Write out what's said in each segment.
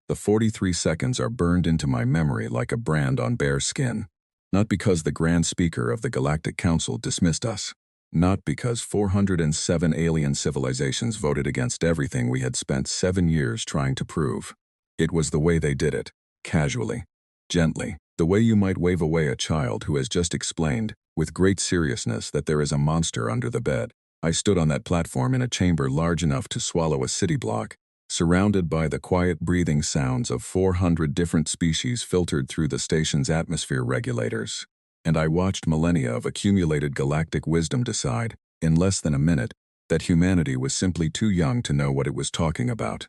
The 43 seconds are burned into my memory like a brand on bare skin. Not because the Grand Speaker of the Galactic Council dismissed us. Not because 407 alien civilizations voted against everything we had spent 7 years trying to prove. It was the way they did it, casually, gently, the way you might wave away a child who has just explained, with great seriousness, that there is a monster under the bed. I stood on that platform in a chamber large enough to swallow a city block, surrounded by the quiet breathing sounds of 400 different species filtered through the station's atmosphere regulators. And I watched millennia of accumulated galactic wisdom decide, in less than a minute, that humanity was simply too young to know what it was talking about.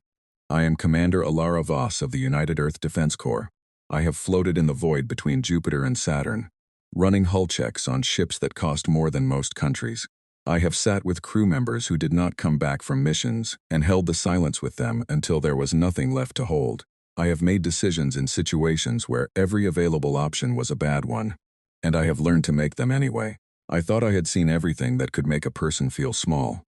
I am Commander Alara Voss of the United Earth Defense Corps. I have floated in the void between Jupiter and Saturn, running hull checks on ships that cost more than most countries. I have sat with crew members who did not come back from missions and held the silence with them until there was nothing left to hold. I have made decisions in situations where every available option was a bad one. And I have learned to make them anyway. I thought I had seen everything that could make a person feel small.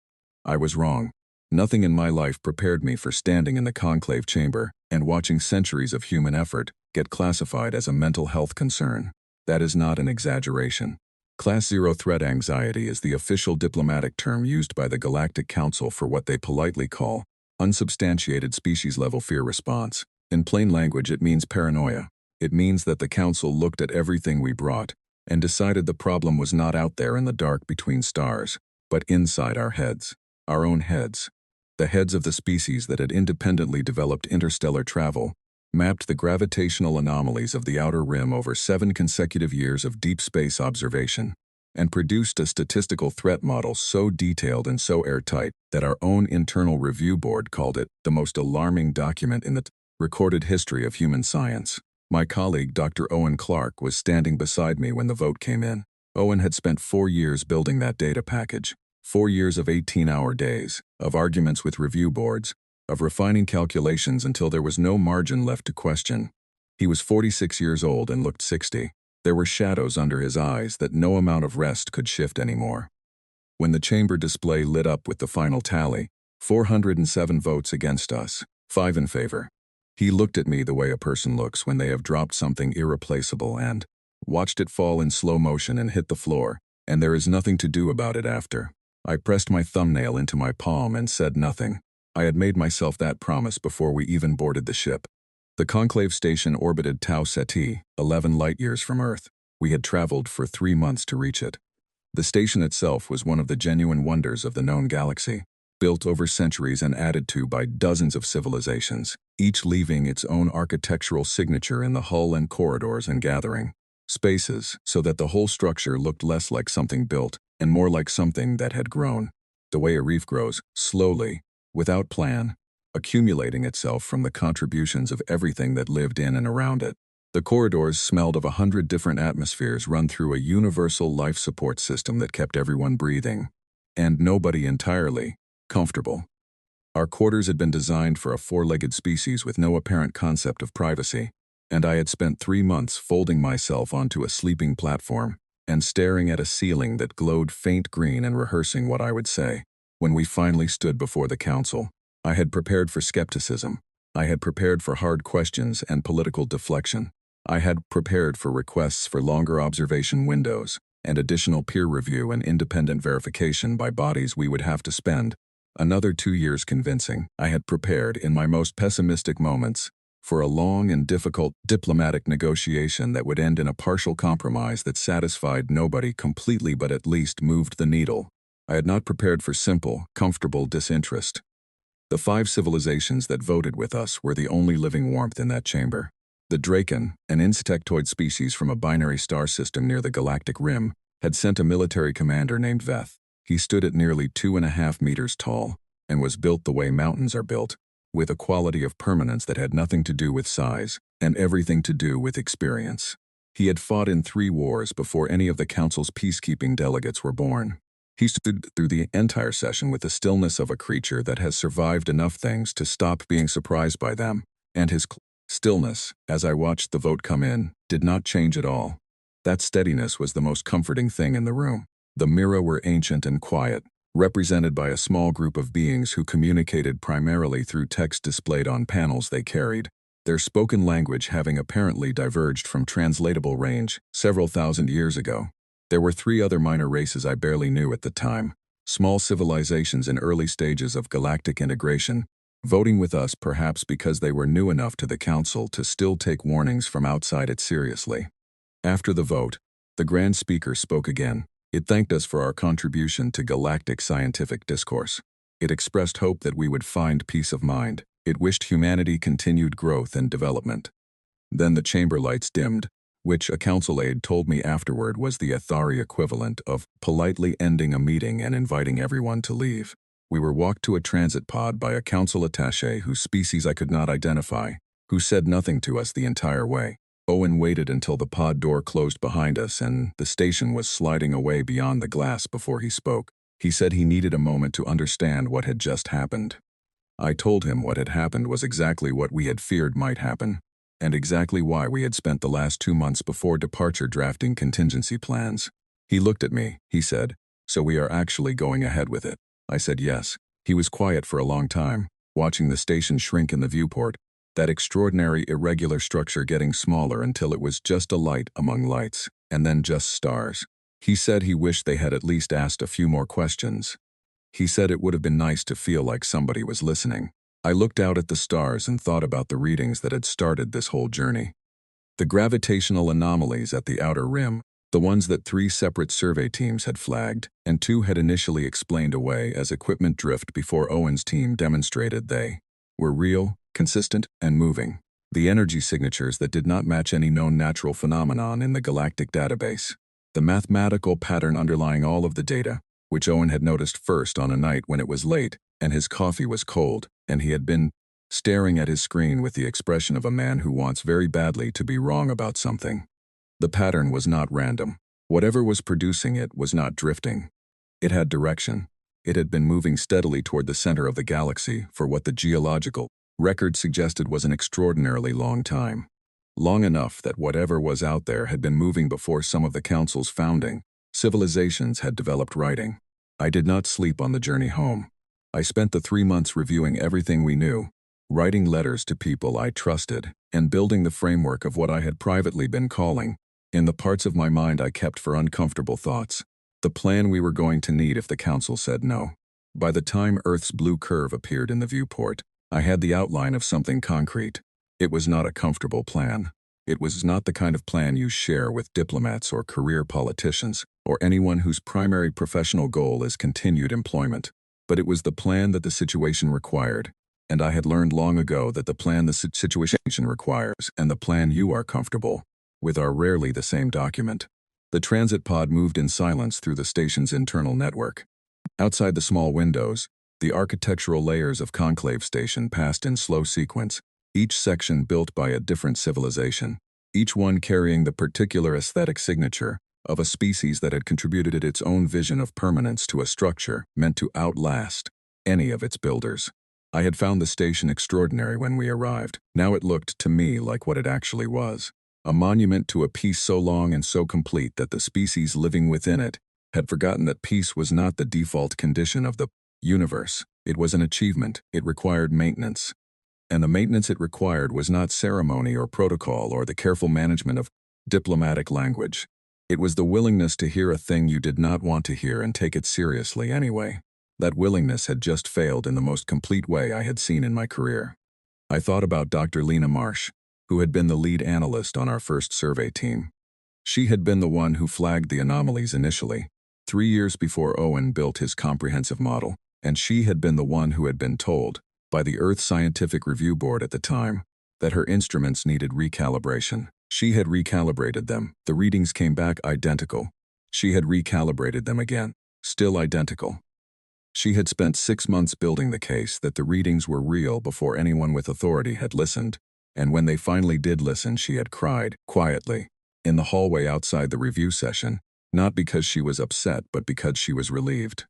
I was wrong. Nothing in my life prepared me for standing in the conclave chamber and watching centuries of human effort get classified as a mental health concern. That is not an exaggeration. Class Zero threat anxiety is the official diplomatic term used by the Galactic Council for what they politely call unsubstantiated species-level fear response. In plain language, it means paranoia. It means that the Council looked at everything we brought and decided the problem was not out there in the dark between stars, but inside our heads, our own heads. The heads of the species that had independently developed interstellar travel, mapped the gravitational anomalies of the outer rim over 7 consecutive years of deep space observation, and produced a statistical threat model so detailed and so airtight that our own internal review board called it the most alarming document in the recorded history of human science. My colleague, Dr. Owen Clark, was standing beside me when the vote came in. Owen had spent 4 years building that data package. 4 years of 18-hour days, of arguments with review boards, of refining calculations until there was no margin left to question. He was 46 years old and looked 60. There were shadows under his eyes that no amount of rest could shift anymore. When the chamber display lit up with the final tally, 407 votes against us, 5 in favor. He looked at me the way a person looks when they have dropped something irreplaceable and watched it fall in slow motion and hit the floor, and there is nothing to do about it after. I pressed my thumbnail into my palm and said nothing. I had made myself that promise before we even boarded the ship. The conclave station orbited Tau Ceti, 11 light-years from Earth. We had traveled for 3 months to reach it. The station itself was one of the genuine wonders of the known galaxy, built over centuries and added to by dozens of civilizations, each leaving its own architectural signature in the hull and corridors and gathering spaces, so that the whole structure looked less like something built and more like something that had grown, the way a reef grows, slowly, without plan, accumulating itself from the contributions of everything that lived in and around it. The corridors smelled of 100 different atmospheres run through a universal life support system that kept everyone breathing, and nobody entirely comfortable. Our quarters had been designed for a 4-legged species with no apparent concept of privacy, and I had spent 3 months folding myself onto a sleeping platform and staring at a ceiling that glowed faint green and rehearsing what I would say. When we finally stood before the council, I had prepared for skepticism. I had prepared for hard questions and political deflection. I had prepared for requests for longer observation windows and additional peer review and independent verification by bodies we would have to spend another 2 years convincing. I had prepared, in my most pessimistic moments, for a long and difficult diplomatic negotiation that would end in a partial compromise that satisfied nobody completely but at least moved the needle. I had not prepared for simple, comfortable disinterest. The 5 civilizations that voted with us were the only living warmth in that chamber. The Draken, an insectoid species from a binary star system near the galactic rim, had sent a military commander named Veth. He stood at nearly 2.5 meters tall and was built the way mountains are built, with a quality of permanence that had nothing to do with size and everything to do with experience. He had fought in 3 wars before any of the Council's peacekeeping delegates were born. He stood through the entire session with the stillness of a creature that has survived enough things to stop being surprised by them, and his stillness, as I watched the vote come in, did not change at all. That steadiness was the most comforting thing in the room. The Mira were ancient and quiet, represented by a small group of beings who communicated primarily through text displayed on panels they carried. their spoken language having apparently diverged from translatable range several thousand years ago. There were 3 other minor races I barely knew at the time, small civilizations in early stages of galactic integration, voting with us perhaps because they were new enough to the Council to still take warnings from outside it seriously. After the vote, the Grand Speaker spoke again. It thanked us for our contribution to galactic scientific discourse. It expressed hope that we would find peace of mind. It wished humanity continued growth and development. Then the chamber lights dimmed, which a council aide told me afterward was the Athari equivalent of politely ending a meeting and inviting everyone to leave. We were walked to a transit pod by a council attaché whose species I could not identify, who said nothing to us the entire way. Owen waited until the pod door closed behind us and the station was sliding away beyond the glass before he spoke. He said he needed a moment to understand what had just happened. I told him what had happened was exactly what we had feared might happen, and exactly why we had spent the last 2 months before departure drafting contingency plans. He looked at me, he said, "So we are actually going ahead with it?" I said yes. He was quiet for a long time, watching the station shrink in the viewport, that extraordinary irregular structure getting smaller until it was just a light among lights, and then just stars. He said he wished they had at least asked a few more questions. He said it would have been nice to feel like somebody was listening. I looked out at the stars and thought about the readings that had started this whole journey. The gravitational anomalies at the outer rim, the ones that 3 separate survey teams had flagged, and 2 had initially explained away as equipment drift before Owen's team demonstrated they were real, consistent, and moving. The energy signatures that did not match any known natural phenomenon in the galactic database. The mathematical pattern underlying all of the data, which Owen had noticed first on a night when it was late and his coffee was cold, and he had been staring at his screen with the expression of a man who wants very badly to be wrong about something. The pattern was not random. Whatever was producing it was not drifting. It had direction. It had been moving steadily toward the center of the galaxy for what the geological record suggested was an extraordinarily long time. Long enough that whatever was out there had been moving before some of the Council's founding civilizations had developed writing. I did not sleep on the journey home. I spent the 3 months reviewing everything we knew, writing letters to people I trusted, and building the framework of what I had privately been calling, in the parts of my mind I kept for uncomfortable thoughts, the plan we were going to need if the Council said no. By the time Earth's blue curve appeared in the viewport, I had the outline of something concrete. It was not a comfortable plan. It was not the kind of plan you share with diplomats or career politicians, or anyone whose primary professional goal is continued employment. But it was the plan that the situation required, and I had learned long ago that the plan the situation requires and the plan you are comfortable with are rarely the same document. The transit pod moved in silence through the station's internal network. Outside the small windows, the architectural layers of Conclave Station passed in slow sequence, each section built by a different civilization, each one carrying the particular aesthetic signature of a species that had contributed its own vision of permanence to a structure meant to outlast any of its builders. I had found the station extraordinary when we arrived. Now it looked to me like what it actually was, a monument to a peace so long and so complete that the species living within it had forgotten that peace was not the default condition of the universe. It was an achievement. It required maintenance. And the maintenance it required was not ceremony or protocol or the careful management of diplomatic language. It was the willingness to hear a thing you did not want to hear and take it seriously anyway. That willingness had just failed in the most complete way I had seen in my career. I thought about Dr. Lena Marsh, who had been the lead analyst on our first survey team. She had been the one who flagged the anomalies initially, 3 years before Owen built his comprehensive model, and she had been the one who had been told, by the Earth Scientific Review Board at the time, that her instruments needed recalibration. She had recalibrated them. The readings came back identical. She had recalibrated them again. Still identical. She had spent 6 months building the case that the readings were real before anyone with authority had listened, and when they finally did listen, she had cried, quietly, in the hallway outside the review session, not because she was upset but because she was relieved.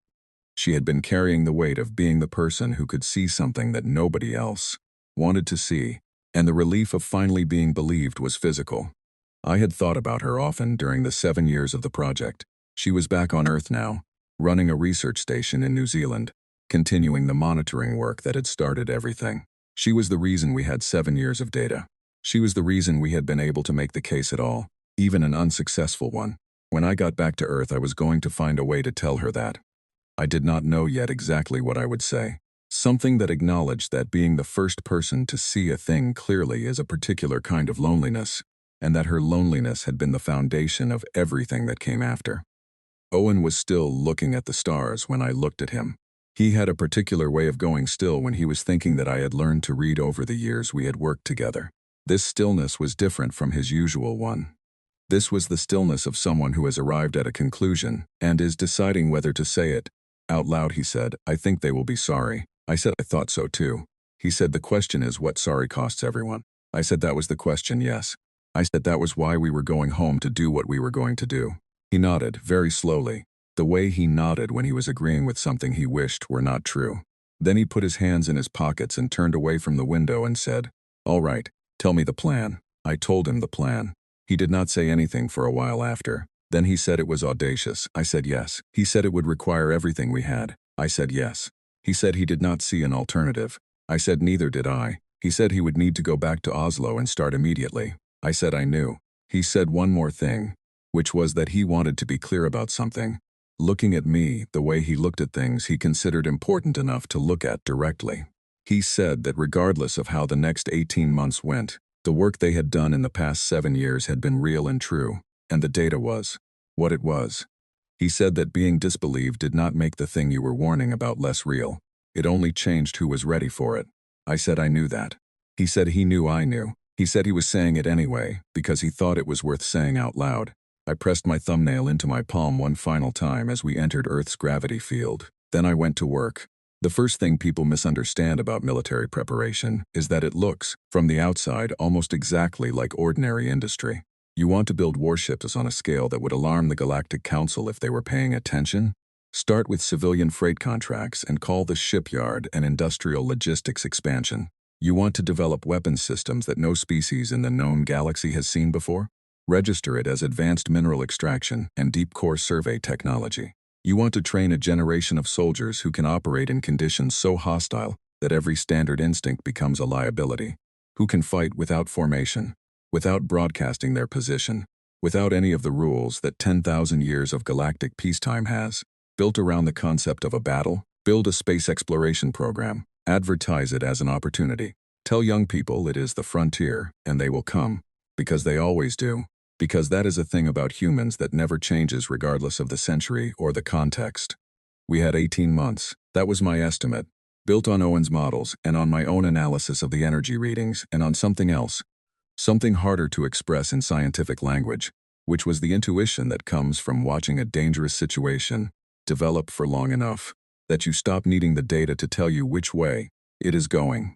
She had been carrying the weight of being the person who could see something that nobody else wanted to see, and the relief of finally being believed was physical. I had thought about her often during the 7 years of the project. She was back on Earth now, running a research station in New Zealand, continuing the monitoring work that had started everything. She was the reason we had 7 years of data. She was the reason we had been able to make the case at all, even an unsuccessful one. When I got back to Earth, I was going to find a way to tell her that. I did not know yet exactly what I would say. Something that acknowledged that being the first person to see a thing clearly is a particular kind of loneliness, and that her loneliness had been the foundation of everything that came after. Owen was still looking at the stars when I looked at him. He had a particular way of going still when he was thinking that I had learned to read over the years we had worked together. This stillness was different from his usual one. This was the stillness of someone who has arrived at a conclusion and is deciding whether to say it. Out loud he said, "I think they will be sorry." I said, "I thought so too." He said, "The question is what sorry costs everyone." I said, "That was the question, yes." I said, "That was why we were going home to do what we were going to do." He nodded, very slowly, the way he nodded when he was agreeing with something he wished were not true. Then he put his hands in his pockets and turned away from the window and said, "All right, tell me the plan." I told him the plan. He did not say anything for a while after. Then he said it was audacious. I said yes. He said it would require everything we had. I said yes. He said he did not see an alternative. I said neither did I. He said he would need to go back to Oslo and start immediately. I said I knew. He said one more thing, which was that he wanted to be clear about something. Looking at me, the way he looked at things he considered important enough to look at directly. He said that regardless of how the next 18 months went, the work they had done in the past 7 years had been real and true, and the data was what it was. He said that being disbelieved did not make the thing you were warning about less real. It only changed who was ready for it. I said I knew that. He said he knew I knew. He said he was saying it anyway, because he thought it was worth saying out loud. I pressed my thumbnail into my palm one final time as we entered Earth's gravity field. Then I went to work. The first thing people misunderstand about military preparation is that it looks, from the outside, almost exactly like ordinary industry. You want to build warships on a scale that would alarm the Galactic Council if they were paying attention? Start with civilian freight contracts and call the shipyard an industrial logistics expansion. You want to develop weapons systems that no species in the known galaxy has seen before? Register it as advanced mineral extraction and deep core survey technology. You want to train a generation of soldiers who can operate in conditions so hostile that every standard instinct becomes a liability, who can fight without formation, without broadcasting their position, without any of the rules that 10,000 years of galactic peacetime has, built around the concept of a battle. Build a space exploration program, advertise it as an opportunity. Tell young people it is the frontier, and they will come, because they always do. Because that is a thing about humans that never changes regardless of the century or the context. We had 18 months. That was my estimate, built on Owen's models and on my own analysis of the energy readings and on something else, something harder to express in scientific language, which was the intuition that comes from watching a dangerous situation develop for long enough that you stop needing the data to tell you which way it is going.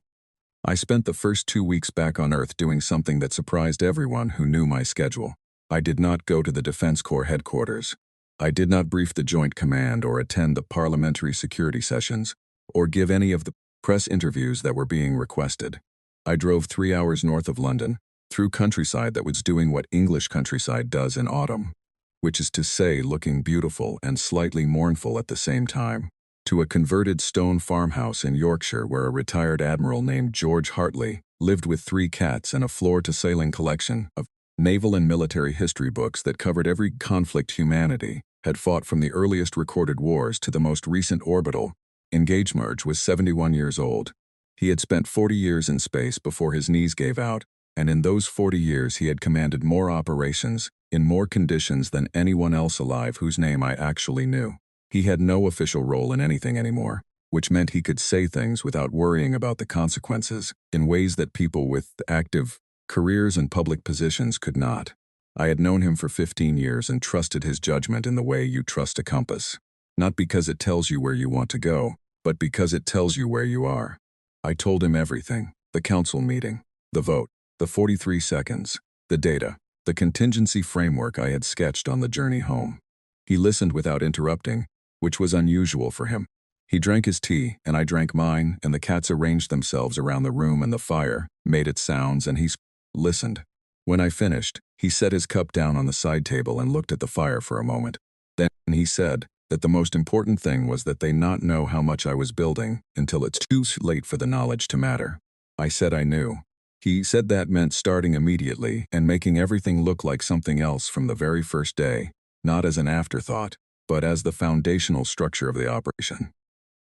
I spent the first 2 weeks back on Earth doing something that surprised everyone who knew my schedule. I did not go to the Defense Corps headquarters. I did not brief the Joint Command or attend the parliamentary security sessions or give any of the press interviews that were being requested. I drove 3 hours north of London, through countryside that was doing what English countryside does in autumn, which is to say looking beautiful and slightly mournful at the same time, to a converted stone farmhouse in Yorkshire where a retired admiral named George Hartley lived with 3 cats and a floor-to-ceiling collection of naval and military history books that covered every conflict humanity had fought from the earliest recorded wars to the most recent orbital. Engagemerge was 71 years old. He had spent 40 years in space before his knees gave out, and in those 40 years he had commanded more operations, in more conditions than anyone else alive whose name I actually knew. He had no official role in anything anymore, which meant he could say things without worrying about the consequences in ways that people with active careers and public positions could not. I had known him for 15 years and trusted his judgment in the way you trust a compass. Not because it tells you where you want to go, but because it tells you where you are. I told him everything: the council meeting, the vote, the 43 seconds, the data, the contingency framework I had sketched on the journey home. He listened without interrupting, which was unusual for him. He drank his tea, and I drank mine, and the cats arranged themselves around the room, and the fire made its sounds, and he listened. When I finished, he set his cup down on the side table and looked at the fire for a moment. Then he said that the most important thing was that they not know how much I was building until it's too late for the knowledge to matter. I said I knew. He said that meant starting immediately and making everything look like something else from the very first day, not as an afterthought, but as the foundational structure of the operation.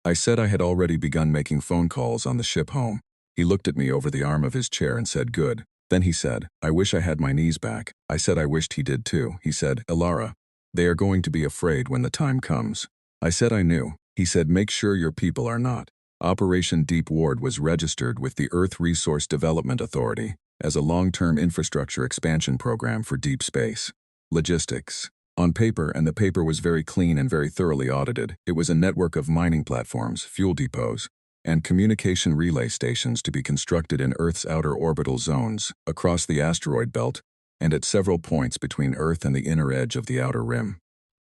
I said I had already begun making phone calls on the ship home. He looked at me over the arm of his chair and said, "Good." Then he said, "I wish I had my knees back." I said I wished he did too. He said, "Elara, they are going to be afraid when the time comes." I said I knew. He said, "Make sure your people are not." Operation Deep Ward was registered with the Earth Resource Development Authority as a long-term infrastructure expansion program for deep space. Logistics. On paper, and the paper was very clean and very thoroughly audited, it was a network of mining platforms, fuel depots, and communication relay stations to be constructed in Earth's outer orbital zones, across the asteroid belt, and at several points between Earth and the inner edge of the outer rim.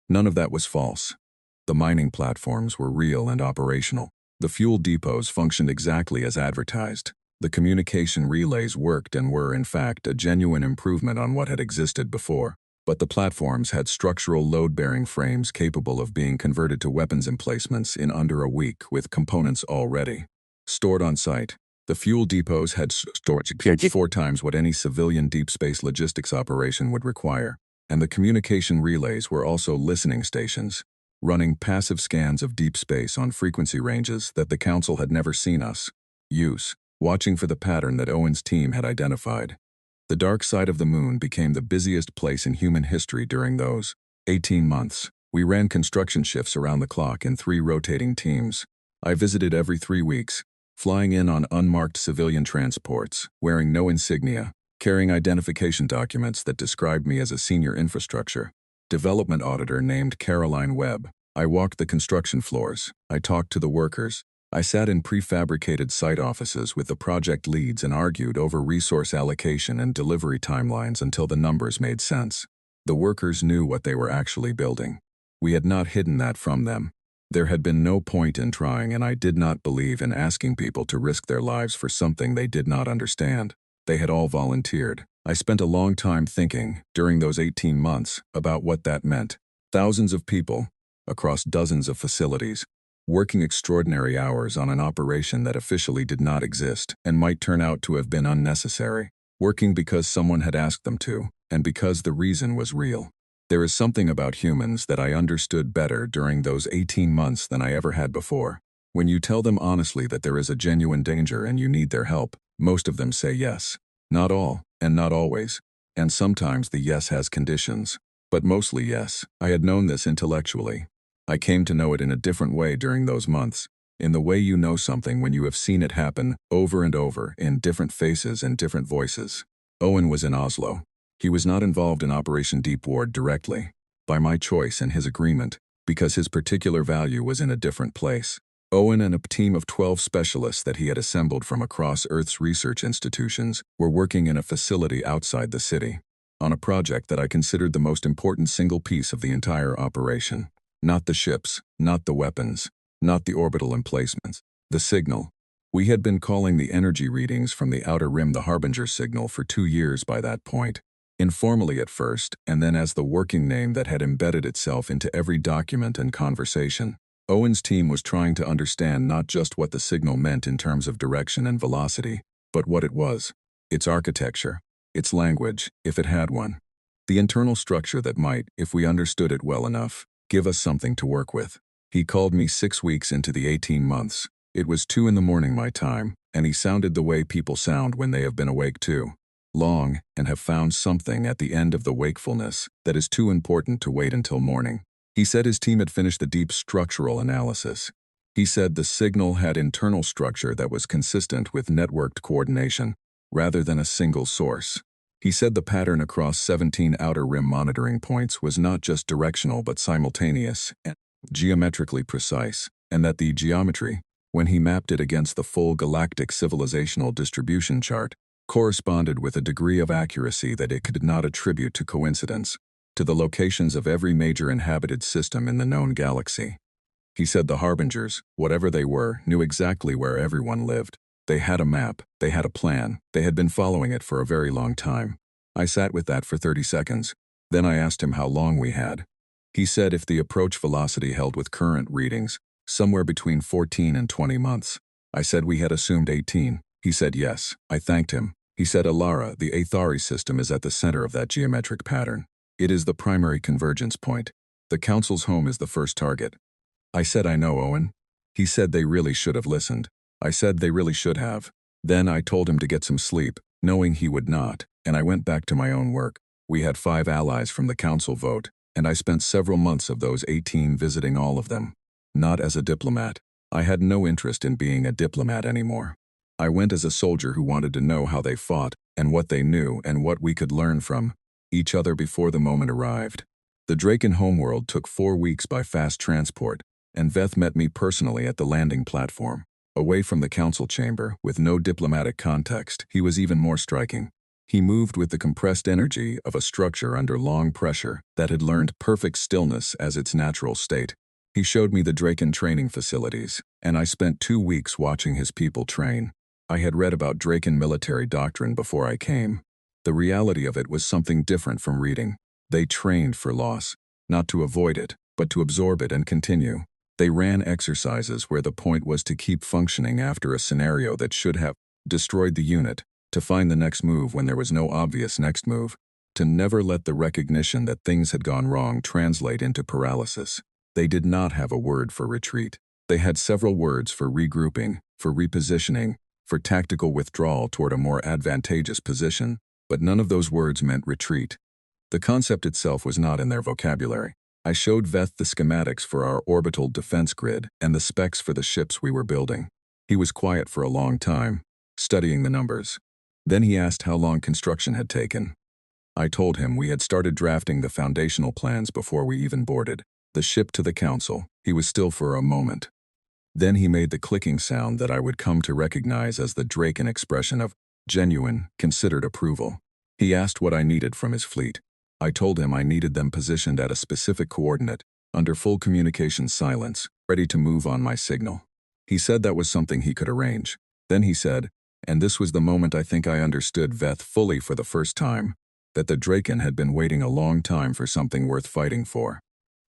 None of that was false. The mining platforms were real and operational. The fuel depots functioned exactly as advertised. The communication relays worked and were, in fact, a genuine improvement on what had existed before. But the platforms had structural load-bearing frames capable of being converted to weapons emplacements in under a week with components already stored on site. The fuel depots had storage 4 times what any civilian deep space logistics operation would require. And the communication relays were also listening stations, running passive scans of deep space on frequency ranges that the Council had never seen us use, watching for the pattern that Owen's team had identified. The dark side of the moon became the busiest place in human history during those 18 months. We ran construction shifts around the clock in 3 rotating teams. I visited every 3 weeks, flying in on unmarked civilian transports, wearing no insignia, carrying identification documents that described me as a senior infrastructure development auditor named Caroline Webb. I walked the construction floors. I talked to the workers. I sat in prefabricated site offices with the project leads and argued over resource allocation and delivery timelines until the numbers made sense. The workers knew what they were actually building. We had not hidden that from them. There had been no point in trying, and I did not believe in asking people to risk their lives for something they did not understand. They had all volunteered. I spent a long time thinking, during those 18 months, about what that meant. Thousands of people, across dozens of facilities, working extraordinary hours on an operation that officially did not exist and might turn out to have been unnecessary, working because someone had asked them to, and because the reason was real. There is something about humans that I understood better during those 18 months than I ever had before. When you tell them honestly that there is a genuine danger and you need their help, most of them say yes. Not all, and not always, and sometimes the yes has conditions, but mostly yes. I had known this intellectually. I came to know it in a different way during those months, in the way you know something when you have seen it happen over and over in different faces and different voices. Owen was in Oslo. He was not involved in Operation Deep Ward directly, by my choice and his agreement, because his particular value was in a different place. Owen and a team of 12 specialists that he had assembled from across Earth's research institutions were working in a facility outside the city, on a project that I considered the most important single piece of the entire operation. Not the ships, not the weapons, not the orbital emplacements, the signal. We had been calling the energy readings from the outer rim the Harbinger signal for 2 years by that point, informally at first, and then as the working name that had embedded itself into every document and conversation. Owen's team was trying to understand not just what the signal meant in terms of direction and velocity, but what it was, its architecture, its language, if it had one, the internal structure that might, if we understood it well enough, give us something to work with. He called me 6 weeks into the 18 months. It was 2 in the morning my time, and he sounded the way people sound when they have been awake too long and have found something at the end of the wakefulness that is too important to wait until morning. He said his team had finished the deep structural analysis. He said the signal had internal structure that was consistent with networked coordination, rather than a single source. He said the pattern across 17 outer rim monitoring points was not just directional but simultaneous and geometrically precise, and that the geometry, when he mapped it against the full galactic civilizational distribution chart, corresponded with a degree of accuracy that it could not attribute to coincidence, to the locations of every major inhabited system in the known galaxy. He said the Harbingers, whatever they were, knew exactly where everyone lived. They had a map, they had a plan, they had been following it for a very long time. I sat with that for 30 seconds. Then I asked him how long we had. He said if the approach velocity held with current readings, somewhere between 14 and 20 months. I said we had assumed 18. He said yes. I thanked him. He said, Alara, the Athari system is at the center of that geometric pattern. It is the primary convergence point. The Council's home is the first target. I said, I know, Owen. He said they really should have listened. I said they really should have. Then I told him to get some sleep, knowing he would not, and I went back to my own work. We had 5 allies from the Council vote, and I spent several months of those 18 visiting all of them. Not as a diplomat. I had no interest in being a diplomat anymore. I went as a soldier who wanted to know how they fought, and what they knew, and what we could learn from each other before the moment arrived. The Draken homeworld took 4 weeks by fast transport, and Veth met me personally at the landing platform. Away from the council chamber, with no diplomatic context, he was even more striking. He moved with the compressed energy of a structure under long pressure that had learned perfect stillness as its natural state. He showed me the Draken training facilities, and I spent 2 weeks watching his people train. I had read about Draken military doctrine before I came. The reality of it was something different from reading. They trained for loss, not to avoid it, but to absorb it and continue. They ran exercises where the point was to keep functioning after a scenario that should have destroyed the unit, to find the next move when there was no obvious next move, to never let the recognition that things had gone wrong translate into paralysis. They did not have a word for retreat. They had several words for regrouping, for repositioning, for tactical withdrawal toward a more advantageous position, but none of those words meant retreat. The concept itself was not in their vocabulary. I showed Veth the schematics for our orbital defense grid and the specs for the ships we were building. He was quiet for a long time, studying the numbers. Then he asked how long construction had taken. I told him we had started drafting the foundational plans before we even boarded the ship to the council. He was still for a moment. Then he made the clicking sound that I would come to recognize as the Draken expression of genuine, considered approval. He asked what I needed from his fleet. I told him I needed them positioned at a specific coordinate, under full communication silence, ready to move on my signal. He said that was something he could arrange. Then he said, and this was the moment I think I understood Veth fully for the first time, that the Draken had been waiting a long time for something worth fighting for.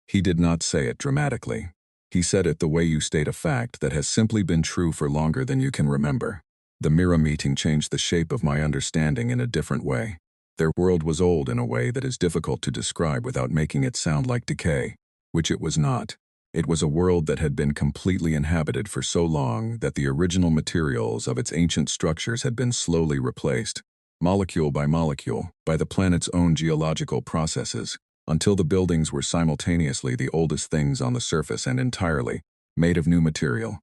He did not say it dramatically. He said it the way you state a fact that has simply been true for longer than you can remember. The Mira meeting changed the shape of my understanding in a different way. Their world was old in a way that is difficult to describe without making it sound like decay, which it was not. It was a world that had been completely inhabited for so long that the original materials of its ancient structures had been slowly replaced, molecule by molecule, by the planet's own geological processes, until the buildings were simultaneously the oldest things on the surface and entirely made of new material.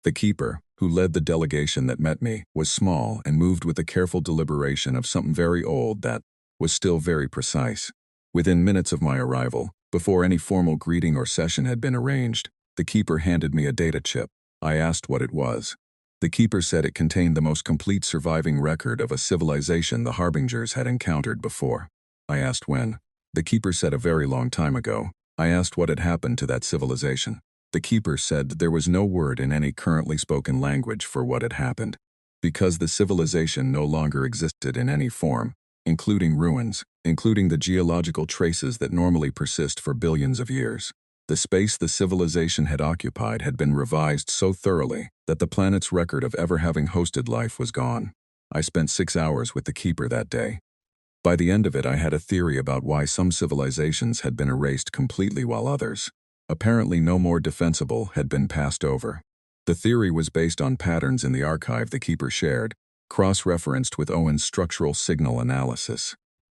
The keeper, who led the delegation that met me, was small and moved with the careful deliberation of something very old that was still very precise. Within minutes of my arrival, before any formal greeting or session had been arranged, the keeper handed me a data chip. I asked what it was. The keeper said it contained the most complete surviving record of a civilization the Harbingers had encountered before. I asked when. The keeper said a very long time ago. I asked what had happened to that civilization. The keeper said that there was no word in any currently spoken language for what had happened, because the civilization no longer existed in any form, including ruins, including the geological traces that normally persist for billions of years. The space the civilization had occupied had been revised so thoroughly that the planet's record of ever having hosted life was gone. I spent 6 hours with the keeper that day. By the end of it, I had a theory about why some civilizations had been erased completely while others, apparently no more defensible, had been passed over. The theory was based on patterns in the archive the keeper shared, cross-referenced with Owen's structural signal analysis.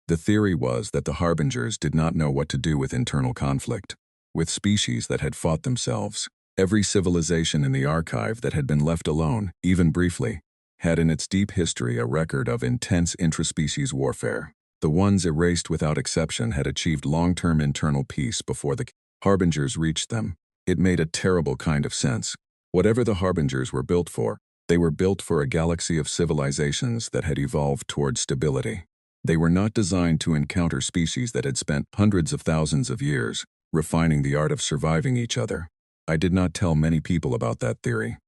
The theory was that the Harbingers did not know what to do with internal conflict, with species that had fought themselves. Every civilization in the archive that had been left alone, even briefly, had in its deep history a record of intense intraspecies warfare. The ones erased without exception had achieved long-term internal peace before the Harbingers reached them. It made a terrible kind of sense. Whatever the Harbingers were built for, they were built for a galaxy of civilizations that had evolved toward stability. They were not designed to encounter species that had spent hundreds of thousands of years refining the art of surviving each other. I did not tell many people about that theory.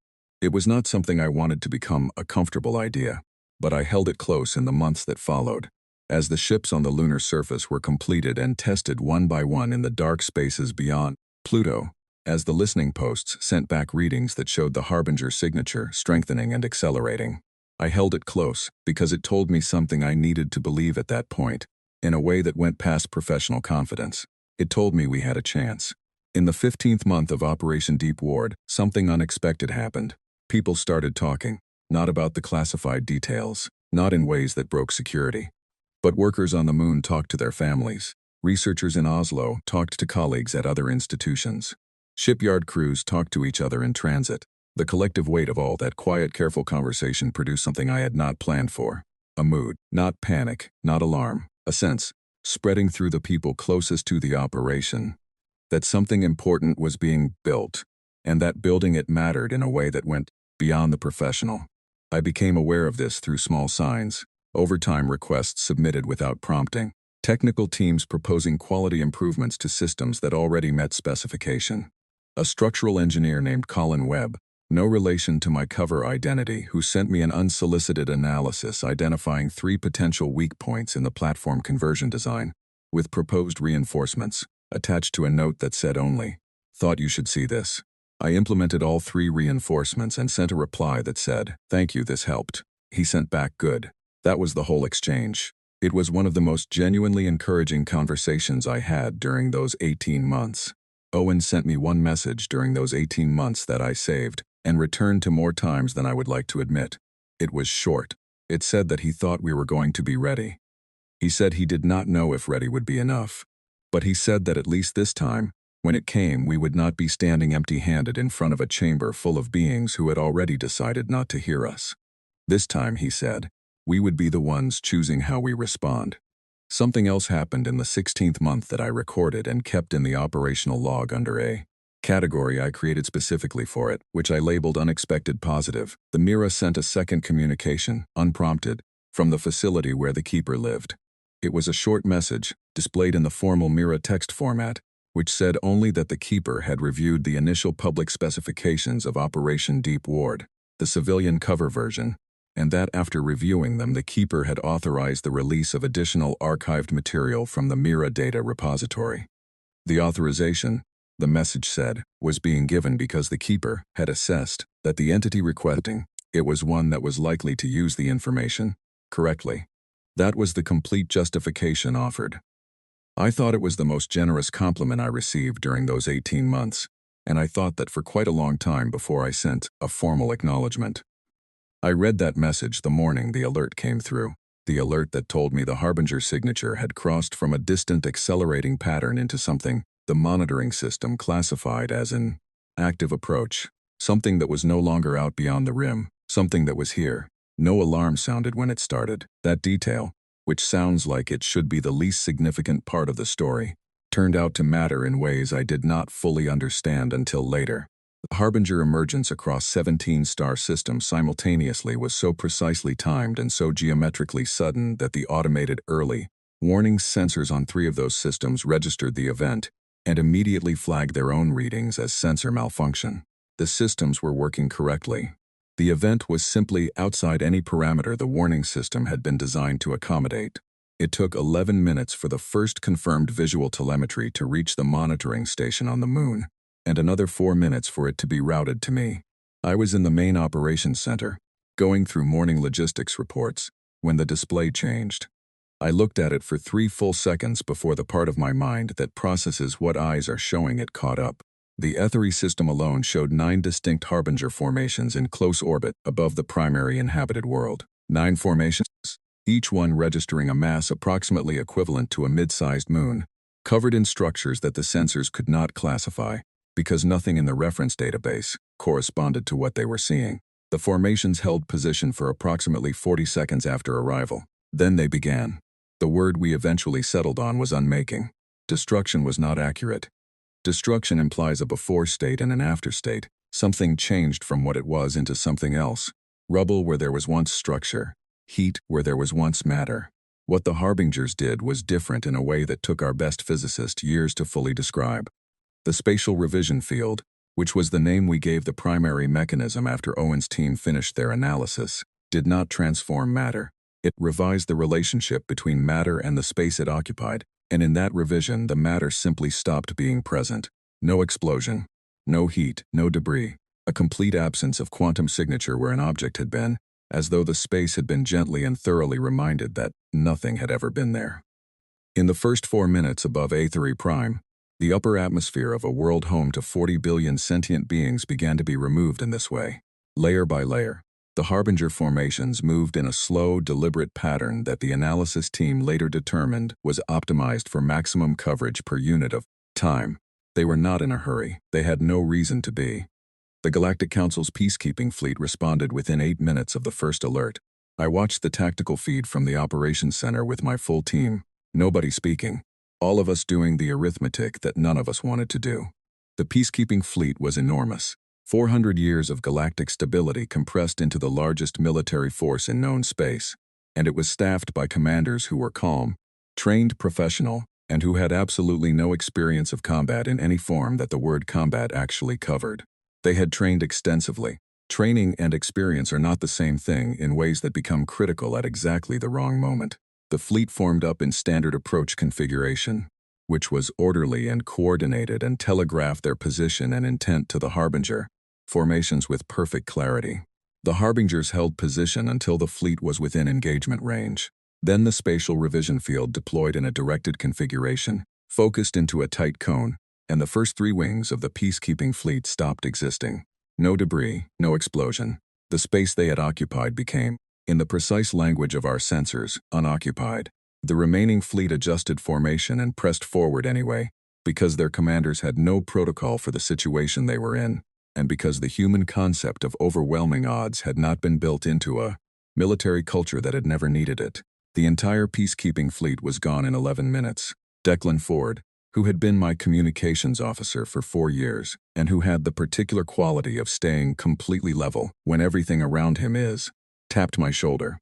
It was not something I wanted to become a comfortable idea, but I held it close in the months that followed. As the ships on the lunar surface were completed and tested one by one in the dark spaces beyond Pluto, as the listening posts sent back readings that showed the Harbinger signature strengthening and accelerating. I held it close because it told me something I needed to believe at that point, in a way that went past professional confidence. It told me we had a chance. In the 15th month of Operation Deep Ward, something unexpected happened. People started talking, not about the classified details, not in ways that broke security. But workers on the moon talked to their families. Researchers in Oslo talked to colleagues at other institutions. Shipyard crews talked to each other in transit. The collective weight of all that quiet, careful conversation produced something I had not planned for. A mood, not panic, not alarm, a sense, spreading through the people closest to the operation, that something important was being built, and that building it mattered in a way that went beyond the professional. I became aware of this through small signs, overtime requests submitted without prompting, technical teams proposing quality improvements to systems that already met specification. A structural engineer named Colin Webb, no relation to my cover identity, who sent me an unsolicited analysis identifying 3 potential weak points in the platform conversion design, with proposed reinforcements, attached to a note that said only, "Thought you should see this." I implemented all 3 reinforcements and sent a reply that said, "Thank you, this helped." He sent back, "Good." That was the whole exchange. It was one of the most genuinely encouraging conversations I had during those 18 months. Owen sent me one message during those 18 months that I saved, and returned to more times than I would like to admit. It was short. It said that he thought we were going to be ready. He said he did not know if ready would be enough. But he said that at least this time, when it came, we would not be standing empty-handed in front of a chamber full of beings who had already decided not to hear us. This time, he said, we would be the ones choosing how we respond. Something else happened in the 16th month that I recorded and kept in the operational log under a category I created specifically for it, which I labeled Unexpected Positive. The Mira sent a second communication, unprompted, from the facility where the keeper lived. It was a short message, displayed in the formal Mira text format, which said only that the keeper had reviewed the initial public specifications of Operation Deep Ward, the civilian cover version, and that after reviewing them the keeper had authorized the release of additional archived material from the Mira data repository. The authorization, the message said, was being given because the keeper had assessed that the entity requesting it was one that was likely to use the information correctly. That was the complete justification offered. I thought it was the most generous compliment I received during those 18 months, and I thought that for quite a long time before I sent a formal acknowledgement. I read that message the morning the alert came through, the alert that told me the Harbinger signature had crossed from a distant accelerating pattern into something the monitoring system classified as an active approach, something that was no longer out beyond the rim, something that was here. No alarm sounded when it started. That detail, which sounds like it should be the least significant part of the story, turned out to matter in ways I did not fully understand until later. The Harbinger emergence across 17 star systems simultaneously was so precisely timed and so geometrically sudden that the automated early warning sensors on 3 of those systems registered the event and immediately flagged their own readings as sensor malfunction. The systems were working correctly. The event was simply outside any parameter the warning system had been designed to accommodate. It took 11 minutes for the first confirmed visual telemetry to reach the monitoring station on the moon, and another 4 minutes for it to be routed to me. I was in the main operations center, going through morning logistics reports, when the display changed. I looked at it for 3 full seconds before the part of my mind that processes what eyes are showing it caught up. The Ethery system alone showed 9 distinct Harbinger formations in close orbit above the primary inhabited world. 9 formations, each one registering a mass approximately equivalent to a mid-sized moon, covered in structures that the sensors could not classify, because nothing in the reference database corresponded to what they were seeing. The formations held position for approximately 40 seconds after arrival. Then they began. The word we eventually settled on was unmaking. Destruction was not accurate. Destruction implies a before state and an after state. Something changed from what it was into something else. Rubble where there was once structure. Heat where there was once matter. What the Harbingers did was different in a way that took our best physicist years to fully describe. The spatial revision field, which was the name we gave the primary mechanism after Owen's team finished their analysis, did not transform matter. It revised the relationship between matter and the space it occupied, and in that revision the matter simply stopped being present. No explosion, no heat, no debris, a complete absence of quantum signature where an object had been, as though the space had been gently and thoroughly reminded that nothing had ever been there. In the first 4 minutes above HFY Prime, the upper atmosphere of a world home to 40 billion sentient beings began to be removed in this way. Layer by layer, the Harbinger formations moved in a slow, deliberate pattern that the analysis team later determined was optimized for maximum coverage per unit of time. They were not in a hurry. They had no reason to be. The Galactic Council's peacekeeping fleet responded within 8 minutes of the first alert. I watched the tactical feed from the operations center with my full team, nobody speaking, all of us doing the arithmetic that none of us wanted to do. The peacekeeping fleet was enormous. 400 years of galactic stability compressed into the largest military force in known space, and it was staffed by commanders who were calm, trained professional, and who had absolutely no experience of combat in any form that the word combat actually covered. They had trained extensively. Training and experience are not the same thing in ways that become critical at exactly the wrong moment. The fleet formed up in standard approach configuration, which was orderly and coordinated and telegraphed their position and intent to the Harbinger, formations with perfect clarity. The Harbingers held position until the fleet was within engagement range. Then the spatial revision field deployed in a directed configuration, focused into a tight cone, and the first 3 wings of the peacekeeping fleet stopped existing. No debris, no explosion. The space they had occupied became, in the precise language of our sensors, unoccupied. The remaining fleet adjusted formation and pressed forward anyway, because their commanders had no protocol for the situation they were in, and because the human concept of overwhelming odds had not been built into a military culture that had never needed it. The entire peacekeeping fleet was gone in 11 minutes. Declan Ford, who had been my communications officer for 4 years, and who had the particular quality of staying completely level when everything around him is, tapped my shoulder.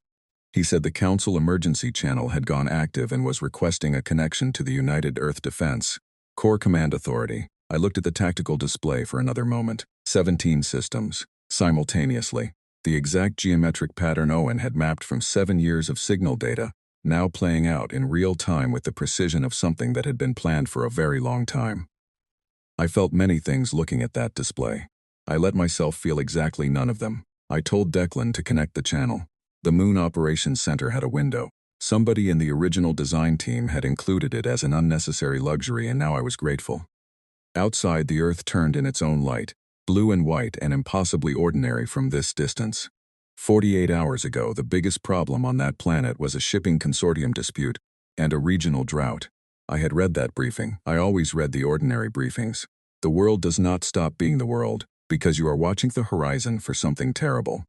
He said the Council emergency channel had gone active and was requesting a connection to the United Earth Defense Corps Command Authority. I looked at the tactical display for another moment. 17 systems, simultaneously. The exact geometric pattern Owen had mapped from 7 years of signal data, now playing out in real time with the precision of something that had been planned for a very long time. I felt many things looking at that display. I let myself feel exactly none of them. I told Declan to connect the channel. The Moon Operations Center had a window. Somebody in the original design team had included it as an unnecessary luxury, and now I was grateful. Outside, the Earth turned in its own light, blue and white and impossibly ordinary from this distance. 48 hours ago, the biggest problem on that planet was a shipping consortium dispute and a regional drought. I had read that briefing. I always read the ordinary briefings. The world does not stop being the world because you are watching the horizon for something terrible.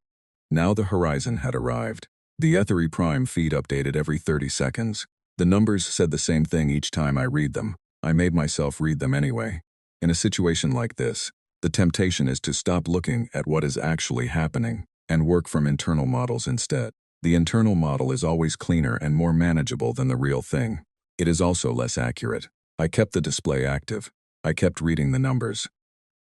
Now the horizon had arrived. The HFY Prime feed updated every 30 seconds. The numbers said the same thing each time I read them. I made myself read them anyway. In a situation like this, the temptation is to stop looking at what is actually happening and work from internal models instead. The internal model is always cleaner and more manageable than the real thing. It is also less accurate. I kept the display active. I kept reading the numbers.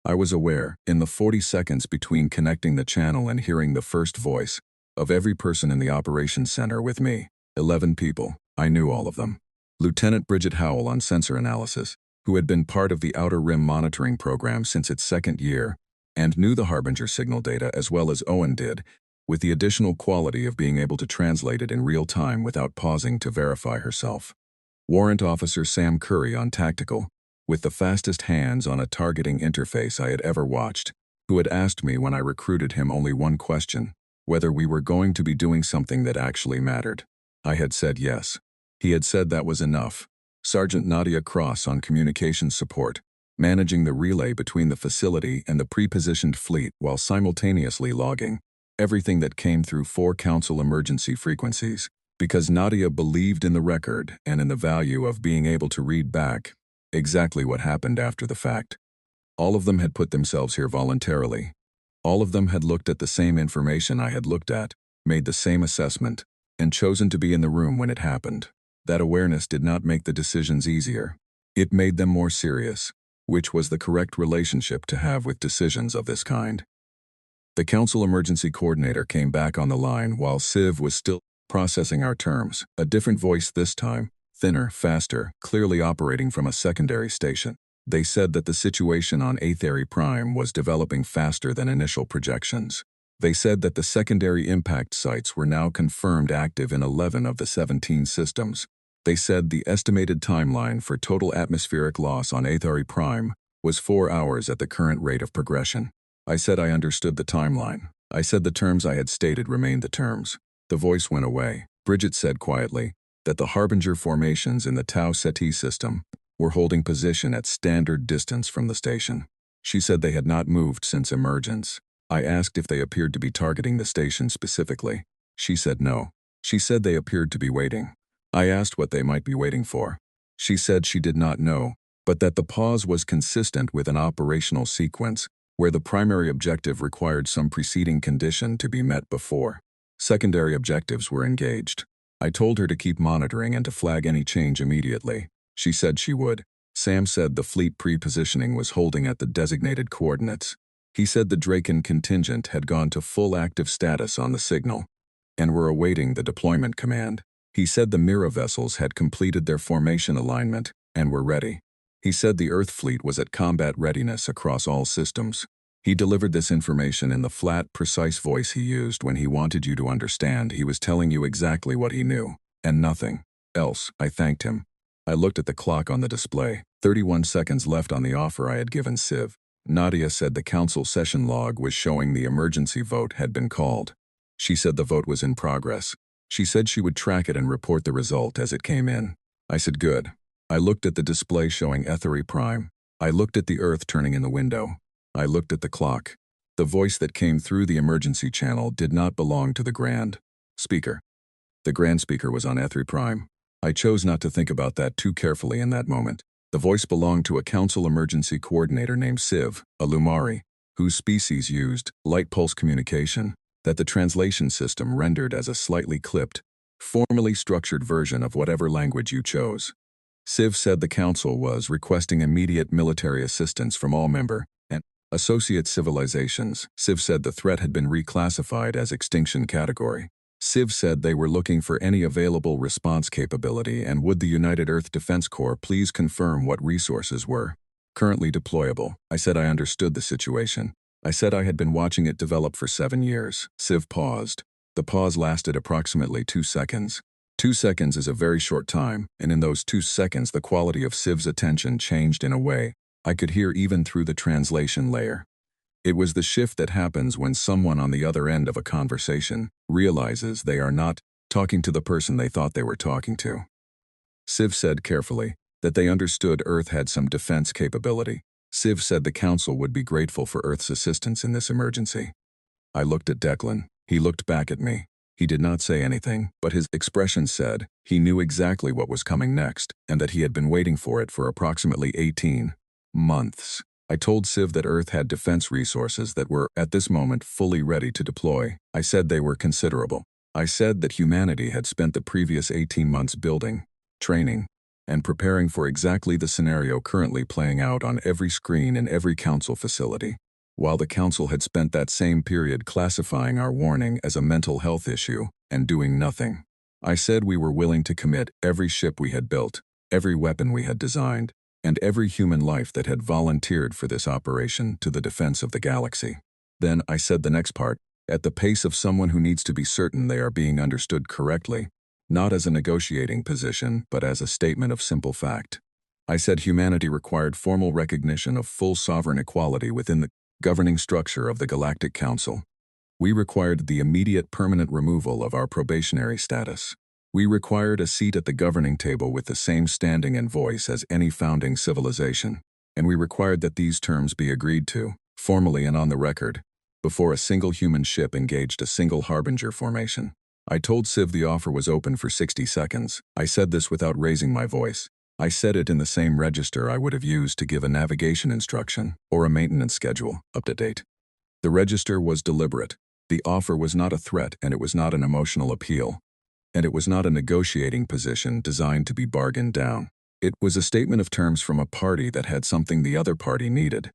I was aware, in the 40 seconds between connecting the channel and hearing the first voice, of every person in the operations center with me. 11 people. I knew all of them. Lieutenant Bridget Howell on sensor analysis, who had been part of the Outer Rim monitoring program since its 2nd year, and knew the Harbinger signal data as well as Owen did, with the additional quality of being able to translate it in real time without pausing to verify herself. Warrant Officer Sam Curry on tactical, with the fastest hands on a targeting interface I had ever watched, who had asked me when I recruited him only one question, whether we were going to be doing something that actually mattered. I had said yes. He had said that was enough. Sergeant Nadia Cross on communications support, managing the relay between the facility and the pre-positioned fleet while simultaneously logging everything that came through 4 Council emergency frequencies, because Nadia believed in the record and in the value of being able to read back exactly what happened after the fact. All of them had put themselves here voluntarily. All of them had looked at the same information I had looked at, made the same assessment, and chosen to be in the room when it happened. That awareness did not make the decisions easier. It made them more serious, which was the correct relationship to have with decisions of this kind. The Council Emergency Coordinator came back on the line while Civ was still processing our terms, a different voice this time, thinner, faster, clearly operating from a secondary station. They said that the situation on HFY Prime was developing faster than initial projections. They said that the secondary impact sites were now confirmed active in 11 of the 17 systems. They said the estimated timeline for total atmospheric loss on HFY Prime was 4 hours at the current rate of progression. I said I understood the timeline. I said the terms I had stated remained the terms. The voice went away. Bridget said quietly that the Harbinger formations in the Tau Ceti system were holding position at standard distance from the station. She said they had not moved since emergence. I asked if they appeared to be targeting the station specifically. She said no. She said they appeared to be waiting. I asked what they might be waiting for. She said she did not know, but that the pause was consistent with an operational sequence where the primary objective required some preceding condition to be met before secondary objectives were engaged. I told her to keep monitoring and to flag any change immediately. She said she would. Sam said the fleet pre-positioning was holding at the designated coordinates. He said the Draken contingent had gone to full active status on the signal and were awaiting the deployment command. He said the Mira vessels had completed their formation alignment and were ready. He said the Earth fleet was at combat readiness across all systems. He delivered this information in the flat, precise voice he used when he wanted you to understand he was telling you exactly what he knew, and nothing else. I thanked him. I looked at the clock on the display. 31 seconds left on the offer I had given Civ. Nadia said the council session log was showing the emergency vote had been called. She said the vote was in progress. She said she would track it and report the result as it came in. I said good. I looked at the display showing HFY Prime. I looked at the Earth turning in the window. I looked at the clock. The voice that came through the emergency channel did not belong to the Grand Speaker. The Grand Speaker was on HFY Prime. I chose not to think about that too carefully in that moment. The voice belonged to a council emergency coordinator named Civ, a Lumari, whose species used light pulse communication that the translation system rendered as a slightly clipped, formally structured version of whatever language you chose. Civ said the council was requesting immediate military assistance from all member and associate civilizations. Civ said the threat had been reclassified as extinction category. Civ said they were looking for any available response capability and would the United Earth Defense Corps please confirm what resources were currently deployable. I said I understood the situation. I said I had been watching it develop for 7 years. Civ paused. The pause lasted approximately 2 seconds. 2 seconds is a very short time, and in those 2 seconds the quality of Civ's attention changed in a way I could hear even through the translation layer. It was the shift that happens when someone on the other end of a conversation realizes they are not talking to the person they thought they were talking to. Civ said carefully that they understood Earth had some defense capability. Civ said the Council would be grateful for Earth's assistance in this emergency. I looked at Declan. He looked back at me. He did not say anything, but his expression said he knew exactly what was coming next and that he had been waiting for it for approximately 18 months. I told Civ that Earth had defense resources that were, at this moment, fully ready to deploy. I said they were considerable. I said that humanity had spent the previous 18 months building, training, and preparing for exactly the scenario currently playing out on every screen in every Council facility, while the Council had spent that same period classifying our warning as a mental health issue and doing nothing. I said we were willing to commit every ship we had built, every weapon we had designed, and every human life that had volunteered for this operation to the defense of the galaxy. Then I said the next part, at the pace of someone who needs to be certain they are being understood correctly, not as a negotiating position, but as a statement of simple fact. I said humanity required formal recognition of full sovereign equality within the governing structure of the Galactic Council. We required the immediate permanent removal of our probationary status. We required a seat at the governing table with the same standing and voice as any founding civilization, and we required that these terms be agreed to, formally and on the record, before a single human ship engaged a single Harbinger formation. I told Civ the offer was open for 60 seconds. I said this without raising my voice. I said it in the same register I would have used to give a navigation instruction or a maintenance schedule, up to date. The register was deliberate. The offer was not a threat, and it was not an emotional appeal. And it was not a negotiating position designed to be bargained down. It was a statement of terms from a party that had something the other party needed,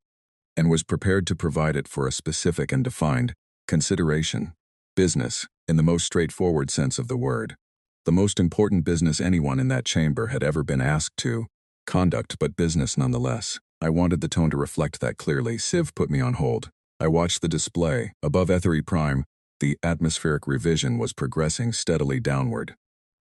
and was prepared to provide it for a specific and defined consideration. Business, in the most straightforward sense of the word. The most important business anyone in that chamber had ever been asked to conduct, but business nonetheless. I wanted the tone to reflect that clearly. Civ put me on hold. I watched the display. Above Etheri Prime, the atmospheric revision was progressing steadily downward.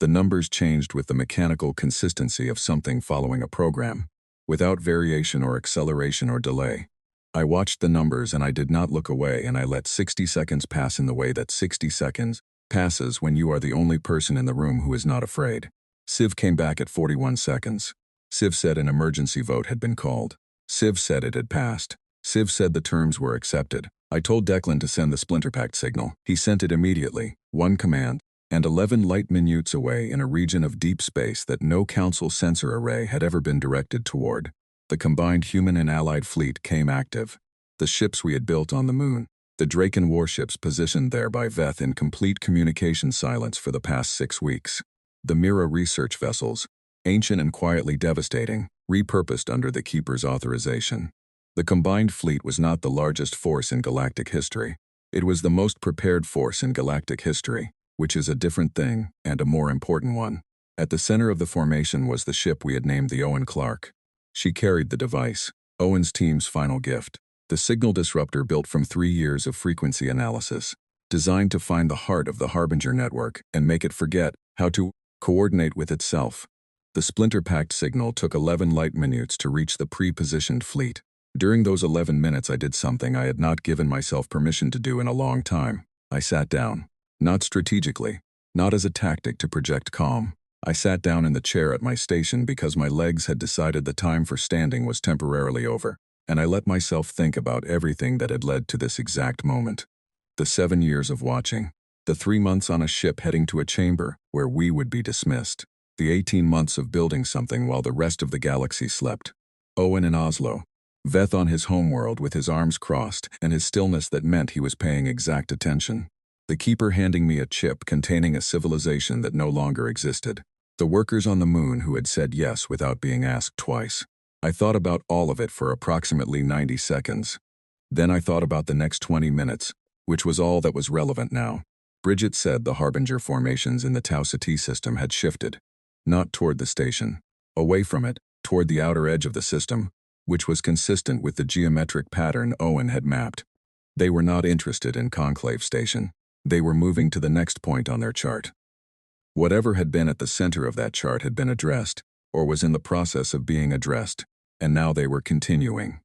The numbers changed with the mechanical consistency of something following a program, without variation or acceleration or delay. I watched the numbers and I did not look away, and I let 60 seconds pass in the way that 60 seconds passes when you are the only person in the room who is not afraid. Civ came back at 41 seconds. Civ said an emergency vote had been called. Civ said it had passed. Civ said the terms were accepted. I told Declan to send the Splinter Pact signal. He sent it immediately, one command, and 11 light minutes away in a region of deep space that no Council sensor array had ever been directed toward. The combined human and allied fleet came active. The ships we had built on the moon, the Draken warships positioned there by Veth in complete communication silence for the past 6 weeks. The Mira research vessels, ancient and quietly devastating, repurposed under the Keeper's authorization. The combined fleet was not the largest force in galactic history. It was the most prepared force in galactic history, which is a different thing and a more important one. At the center of the formation was the ship we had named the Owen Clark. She carried the device, Owen's team's final gift, the signal disruptor built from 3 years of frequency analysis, designed to find the heart of the Harbinger network and make it forget how to coordinate with itself. The Splinter Pact signal took 11 light minutes to reach the pre-positioned fleet. During those 11 minutes I did something I had not given myself permission to do in a long time. I sat down. Not strategically, not as a tactic to project calm. I sat down in the chair at my station because my legs had decided the time for standing was temporarily over, and I let myself think about everything that had led to this exact moment. The 7 years of watching, the 3 months on a ship heading to a chamber where we would be dismissed, the 18 months of building something while the rest of the galaxy slept. Owen in Oslo, Veth on his homeworld with his arms crossed and his stillness that meant he was paying exact attention. The Keeper handing me a chip containing a civilization that no longer existed. The workers on the moon who had said yes without being asked twice. I thought about all of it for approximately 90 seconds. Then I thought about the next 20 minutes, which was all that was relevant now. Bridget said the Harbinger formations in the Tau Ceti system had shifted, not toward the station, away from it, toward the outer edge of the system, which was consistent with the geometric pattern Owen had mapped. They were not interested in Conclave Station. They were moving to the next point on their chart. Whatever had been at the center of that chart had been addressed, or was in the process of being addressed, and now they were continuing.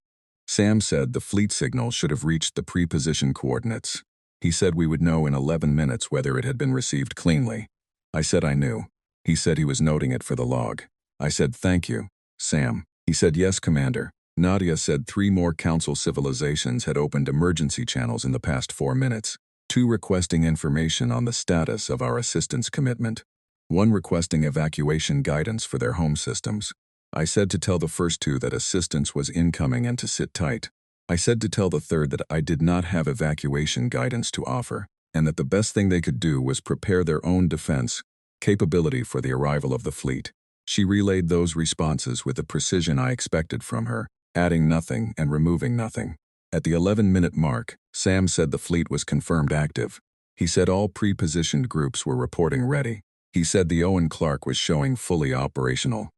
Sam said the fleet signal should have reached the pre-position coordinates. He said we would know in 11 minutes whether it had been received cleanly. I said I knew. He said he was noting it for the log. I said thank you, Sam. He said yes, Commander. Nadia said 3 more Council civilizations had opened emergency channels in the past 4 minutes. 2 requesting information on the status of our assistance commitment. 1 requesting evacuation guidance for their home systems. I said to tell the first 2 that assistance was incoming and to sit tight. I said to tell the third that I did not have evacuation guidance to offer, and that the best thing they could do was prepare their own defense capability for the arrival of the fleet. She relayed those responses with the precision I expected from her, adding nothing and removing nothing. At the 11-minute mark, Sam said the fleet was confirmed active. He said all pre-positioned groups were reporting ready. He said the Owen Clark was showing fully operational.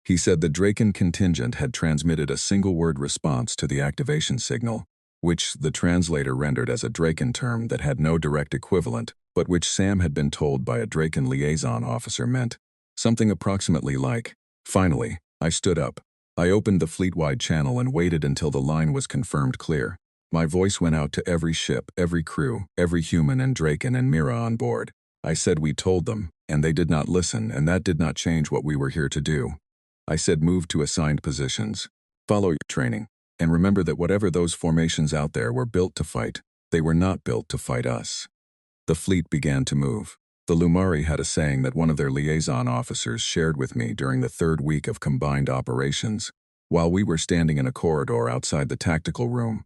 He said the Draken contingent had transmitted a single-word response to the activation signal, which the translator rendered as a Draken term that had no direct equivalent, but which Sam had been told by a Draken liaison officer meant something approximately like, "Finally, I stood up. I opened the fleet-wide channel and waited until the line was confirmed clear. My voice went out to every ship, every crew, every human and Draken and Mira on board. I said we told them, and they did not listen, and that did not change what we were here to do. I said move to assigned positions. Follow your training, and remember that whatever those formations out there were built to fight, they were not built to fight us." The fleet began to move. The Lumari had a saying that one of their liaison officers shared with me during the 3rd week of combined operations, while we were standing in a corridor outside the tactical room,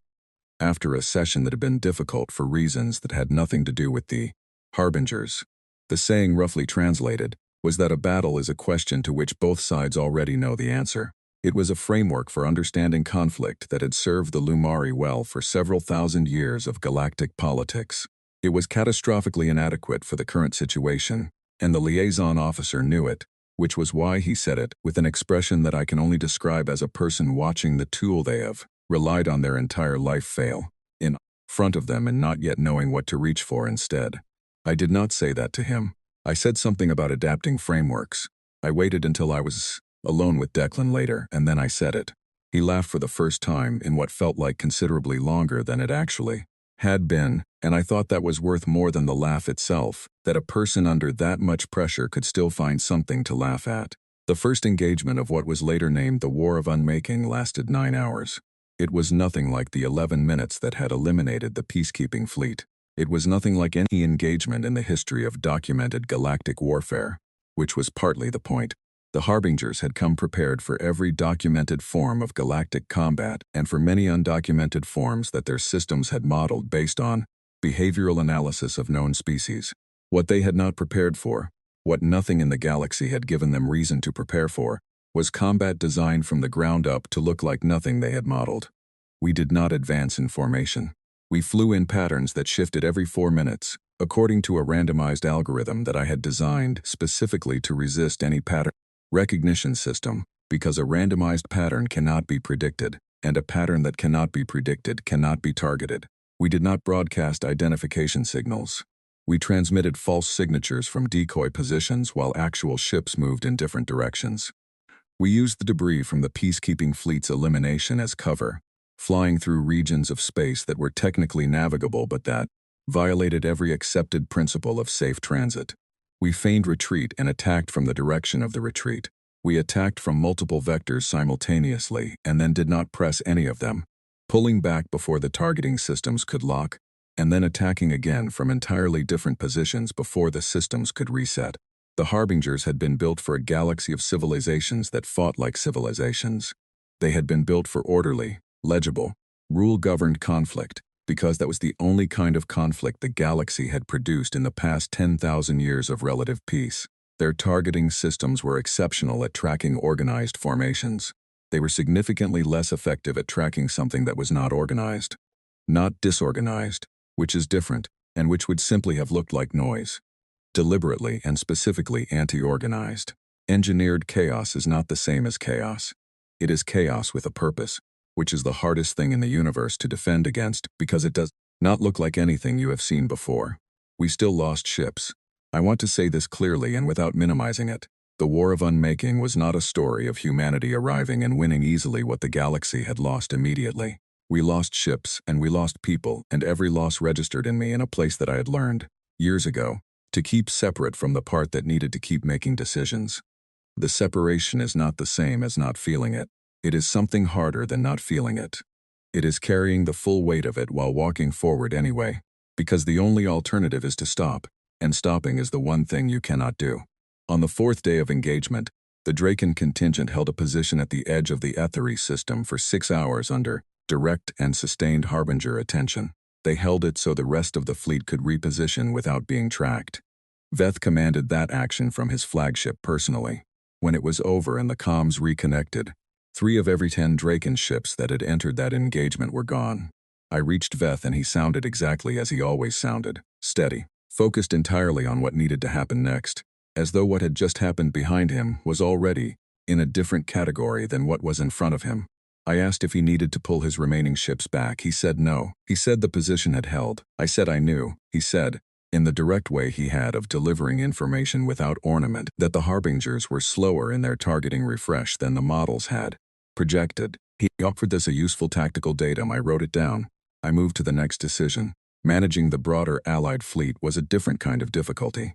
after a session that had been difficult for reasons that had nothing to do with the Harbingers. The saying, roughly translated, was that a battle is a question to which both sides already know the answer. It was a framework for understanding conflict that had served the Lumari well for several thousand years of galactic politics. It was catastrophically inadequate for the current situation, and the liaison officer knew it, which was why he said it with an expression that I can only describe as a person watching the tool they have relied on their entire life fail. In front of them and not yet knowing what to reach for instead. I did not say that to him. I said something about adapting frameworks. I waited until I was alone with Declan later, and then I said it. He laughed for the first time in what felt like considerably longer than it actually had been, and I thought that was worth more than the laugh itself, that a person under that much pressure could still find something to laugh at. The first engagement of what was later named the War of Unmaking lasted 9 hours. It was nothing like the 11 minutes that had eliminated the peacekeeping fleet. It was nothing like any engagement in the history of documented galactic warfare, which was partly the point. The Harbingers had come prepared for every documented form of galactic combat and for many undocumented forms that their systems had modeled based on behavioral analysis of known species. What they had not prepared for, what nothing in the galaxy had given them reason to prepare for, was combat designed from the ground up to look like nothing they had modeled. We did not advance in formation. We flew in patterns that shifted every 4 minutes, according to a randomized algorithm that I had designed specifically to resist any pattern recognition system, because a randomized pattern cannot be predicted, and a pattern that cannot be predicted cannot be targeted. We did not broadcast identification signals. We transmitted false signatures from decoy positions while actual ships moved in different directions. We used the debris from the peacekeeping fleet's elimination as cover, flying through regions of space that were technically navigable but that violated every accepted principle of safe transit. We feigned retreat and attacked from the direction of the retreat. We attacked from multiple vectors simultaneously and then did not press any of them, pulling back before the targeting systems could lock, and then attacking again from entirely different positions before the systems could reset. The Harbingers had been built for a galaxy of civilizations that fought like civilizations. They had been built for orderly, legible, rule-governed conflict, because that was the only kind of conflict the galaxy had produced in the past 10,000 years of relative peace. Their targeting systems were exceptional at tracking organized formations. They were significantly less effective at tracking something that was not organized. Not disorganized, which is different, and which would simply have looked like noise. Deliberately and specifically anti-organized. Engineered chaos is not the same as chaos. It is chaos with a purpose, which is the hardest thing in the universe to defend against because it does not look like anything you have seen before. We still lost ships. I want to say this clearly and without minimizing it. The War of Unmaking was not a story of humanity arriving and winning easily what the galaxy had lost immediately. We lost ships and we lost people, and every loss registered in me in a place that I had learned, years ago, to keep separate from the part that needed to keep making decisions. The separation is not the same as not feeling it. It is something harder than not feeling it. It is carrying the full weight of it while walking forward anyway, because the only alternative is to stop, and stopping is the one thing you cannot do. On the 4th day of engagement, the Draken contingent held a position at the edge of the Ethery system for 6 hours under direct and sustained Harbinger attention. They held it so the rest of the fleet could reposition without being tracked. Veth commanded that action from his flagship personally. When it was over and the comms reconnected, 3 of every 10 Draken ships that had entered that engagement were gone. I reached Veth and he sounded exactly as he always sounded, steady, focused entirely on what needed to happen next, as though what had just happened behind him was already in a different category than what was in front of him. I asked if he needed to pull his remaining ships back. He said no. He said the position had held. I said I knew. He said, in the direct way he had of delivering information without ornament, that the Harbingers were slower in their targeting refresh than the models had projected. He offered this a useful tactical datum. I wrote it down. I moved to the next decision. Managing the broader Allied fleet was a different kind of difficulty.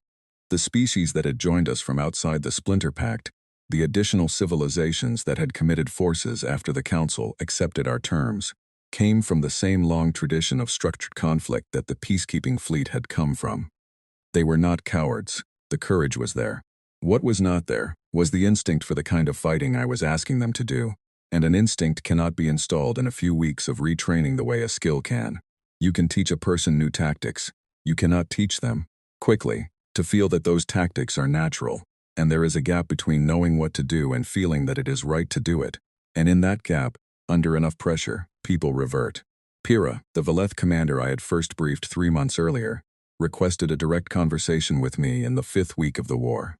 The species that had joined us from outside the Splinter Pact, the additional civilizations that had committed forces after the Council accepted our terms, came from the same long tradition of structured conflict that the peacekeeping fleet had come from. They were not cowards. The courage was there. What was not there was the instinct for the kind of fighting I was asking them to do, and an instinct cannot be installed in a few weeks of retraining the way a skill can. You can teach a person new tactics. You cannot teach them, quickly, to feel that those tactics are natural, and there is a gap between knowing what to do and feeling that it is right to do it, and in that gap, under enough pressure, people revert. Pyrrha, the Valeth commander I had first briefed 3 months earlier, requested a direct conversation with me in the 5th week of the war.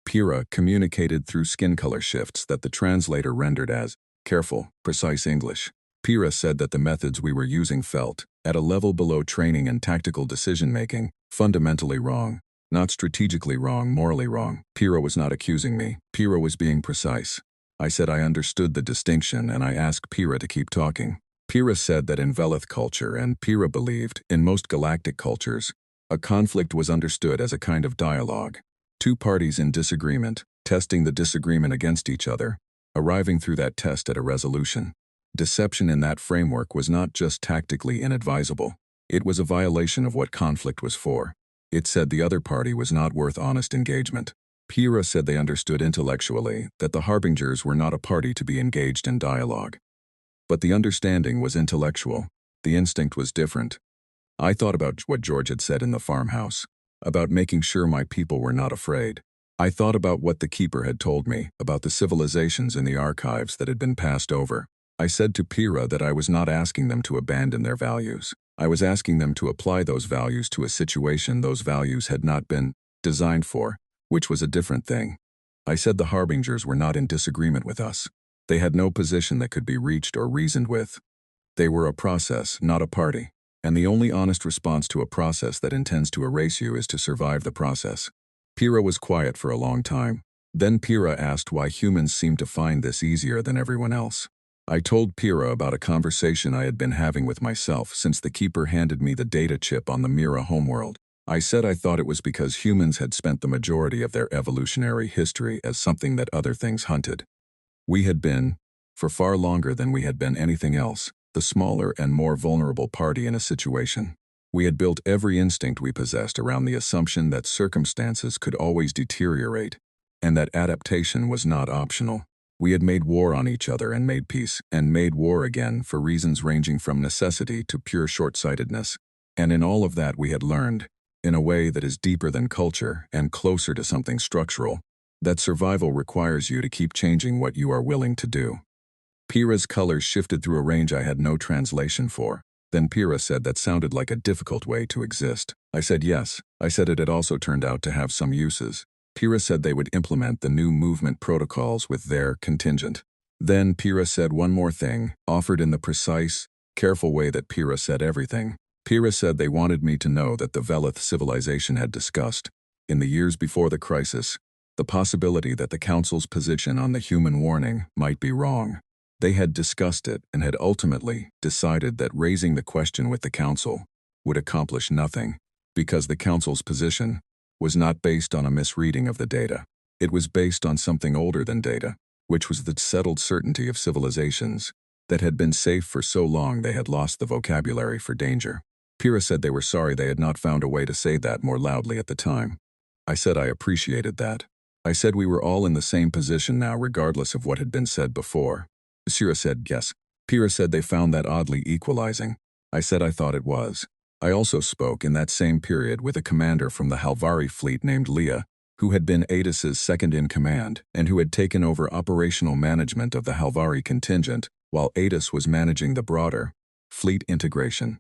Pyrrha communicated through skin color shifts that the translator rendered as careful, precise English. Pira said that the methods we were using felt, at a level below training and tactical decision-making, fundamentally wrong. Not strategically wrong, morally wrong. Pira was not accusing me. Pira was being precise. I said I understood the distinction, and I asked Pira to keep talking. Pira said that in Velith culture, and Pira believed, in most galactic cultures, a conflict was understood as a kind of dialogue. Two parties in disagreement, testing the disagreement against each other, arriving through that test at a resolution. Deception in that framework was not just tactically inadvisable. It was a violation of what conflict was for. It said the other party was not worth honest engagement. Pira said they understood intellectually that the harbingers were not a party to be engaged in dialogue. But the understanding was intellectual. The instinct was different. I thought about what George had said in the farmhouse, about making sure my people were not afraid. I thought about what the keeper had told me about the civilizations in the archives that had been passed over. I said to Pira that I was not asking them to abandon their values. I was asking them to apply those values to a situation those values had not been designed for, which was a different thing. I said the harbingers were not in disagreement with us. They had no position that could be reached or reasoned with. They were a process, not a party. And the only honest response to a process that intends to erase you is to survive the process. Pira was quiet for a long time. Then Pira asked why humans seemed to find this easier than everyone else. I told Pira about a conversation I had been having with myself since the keeper handed me the data chip on the Mira homeworld. I said I thought it was because humans had spent the majority of their evolutionary history as something that other things hunted. We had been, for far longer than we had been anything else, the smaller and more vulnerable party in a situation. We had built every instinct we possessed around the assumption that circumstances could always deteriorate, and that adaptation was not optional. We had made war on each other and made peace, and made war again for reasons ranging from necessity to pure short-sightedness. And in all of that we had learned, in a way that is deeper than culture and closer to something structural, that survival requires you to keep changing what you are willing to do. Pira's colors shifted through a range I had no translation for. Then Pira said that sounded like a difficult way to exist. I said yes. I said it had also turned out to have some uses. Pira said they would implement the new movement protocols with their contingent. Then Pira said one more thing, offered in the precise, careful way that Pira said everything. Pira said they wanted me to know that the Velith civilization had discussed, in the years before the crisis, the possibility that the Council's position on the human warning might be wrong. They had discussed it and had ultimately decided that raising the question with the Council would accomplish nothing, because the Council's position was not based on a misreading of the data. It was based on something older than data, which was the settled certainty of civilizations that had been safe for so long they had lost the vocabulary for danger. Pira said they were sorry they had not found a way to say that more loudly at the time. I said I appreciated that. I said we were all in the same position now regardless of what had been said before. Sira said yes. Pira said they found that oddly equalizing. I said I thought it was. I also spoke in that same period with a commander from the Halvari fleet named Leah, who had been Adis's second-in-command and who had taken over operational management of the Halvari contingent while Adis was managing the broader fleet integration.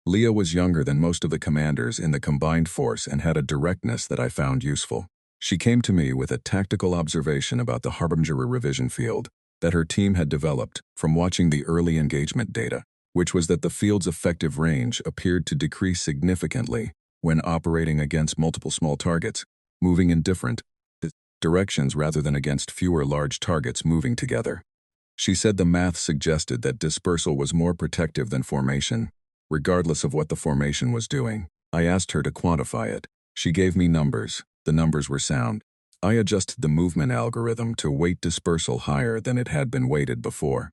Leah was younger than most of the commanders in the combined force and had a directness that I found useful. She came to me with a tactical observation about the Harbinger revision field that her team had developed from watching the early engagement data, which was that the field's effective range appeared to decrease significantly when operating against multiple small targets, moving in different directions rather than against fewer large targets moving together. She said the math suggested that dispersal was more protective than formation, regardless of what the formation was doing. I asked her to quantify it. She gave me numbers. The numbers were sound. I adjusted the movement algorithm to weight dispersal higher than it had been weighted before.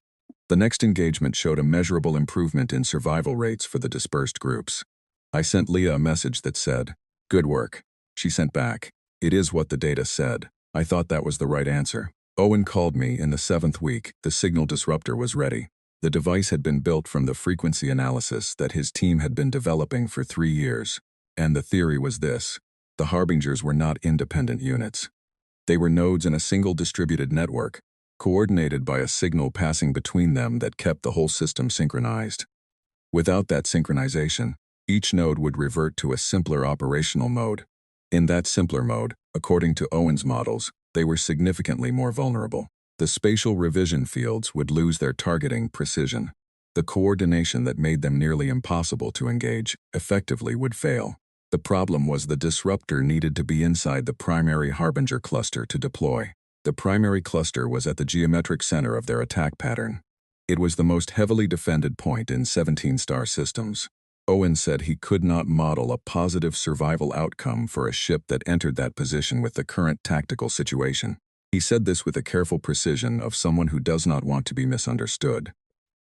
The next engagement showed a measurable improvement in survival rates for the dispersed groups. I sent Leah a message that said, "Good work." She sent back, "It is what the data said." I thought that was the right answer. Owen called me in the 7th week. The signal disruptor was ready. The device had been built from the frequency analysis that his team had been developing for 3 years. And the theory was this: the Harbingers were not independent units. They were nodes in a single distributed network, coordinated by a signal passing between them that kept the whole system synchronized. Without that synchronization, each node would revert to a simpler operational mode. In that simpler mode, according to Owen's models, they were significantly more vulnerable. The spatial revision fields would lose their targeting precision. The coordination that made them nearly impossible to engage effectively would fail. The problem was the disruptor needed to be inside the primary Harbinger cluster to deploy. The primary cluster was at the geometric center of their attack pattern. It was the most heavily defended point in 17-star systems. Owen said he could not model a positive survival outcome for a ship that entered that position with the current tactical situation. He said this with the careful precision of someone who does not want to be misunderstood.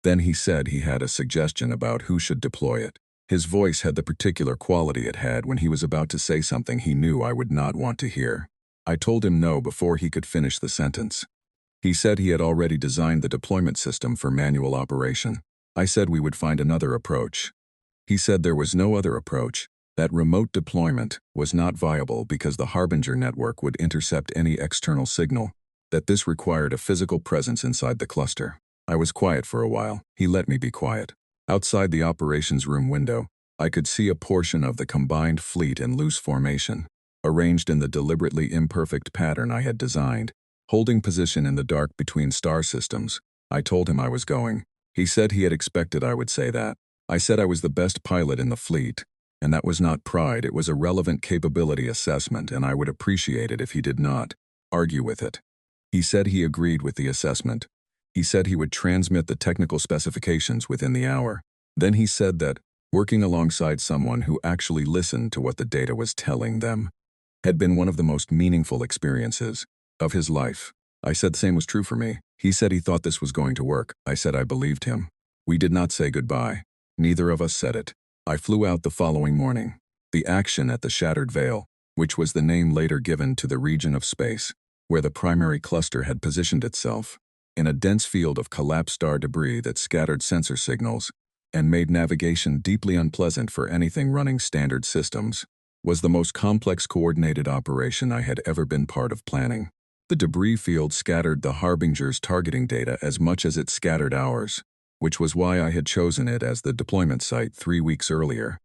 Then he said he had a suggestion about who should deploy it. His voice had the particular quality it had when he was about to say something he knew I would not want to hear. I told him no before he could finish the sentence. He said he had already designed the deployment system for manual operation. I said we would find another approach. He said there was no other approach, that remote deployment was not viable because the Harbinger network would intercept any external signal, that this required a physical presence inside the cluster. I was quiet for a while. He let me be quiet. Outside the operations room window, I could see a portion of the combined fleet in loose formation, arranged in the deliberately imperfect pattern I had designed, holding position in the dark between star systems. I told him I was going. He said he had expected I would say that. I said I was the best pilot in the fleet, and that was not pride, it was a relevant capability assessment, and I would appreciate it if he did not argue with it. He said he agreed with the assessment. He said he would transmit the technical specifications within the hour. Then he said that, working alongside someone who actually listened to what the data was telling them, had been one of the most meaningful experiences of his life. I said the same was true for me. He said he thought this was going to work. I said I believed him. We did not say goodbye. Neither of us said it. I flew out the following morning. The action at the Shattered Veil, which was the name later given to the region of space, where the primary cluster had positioned itself, in a dense field of collapsed star debris that scattered sensor signals and made navigation deeply unpleasant for anything running standard systems, was the most complex coordinated operation I had ever been part of planning. The debris field scattered the Harbinger's targeting data as much as it scattered ours, which was why I had chosen it as the deployment site 3 weeks earlier.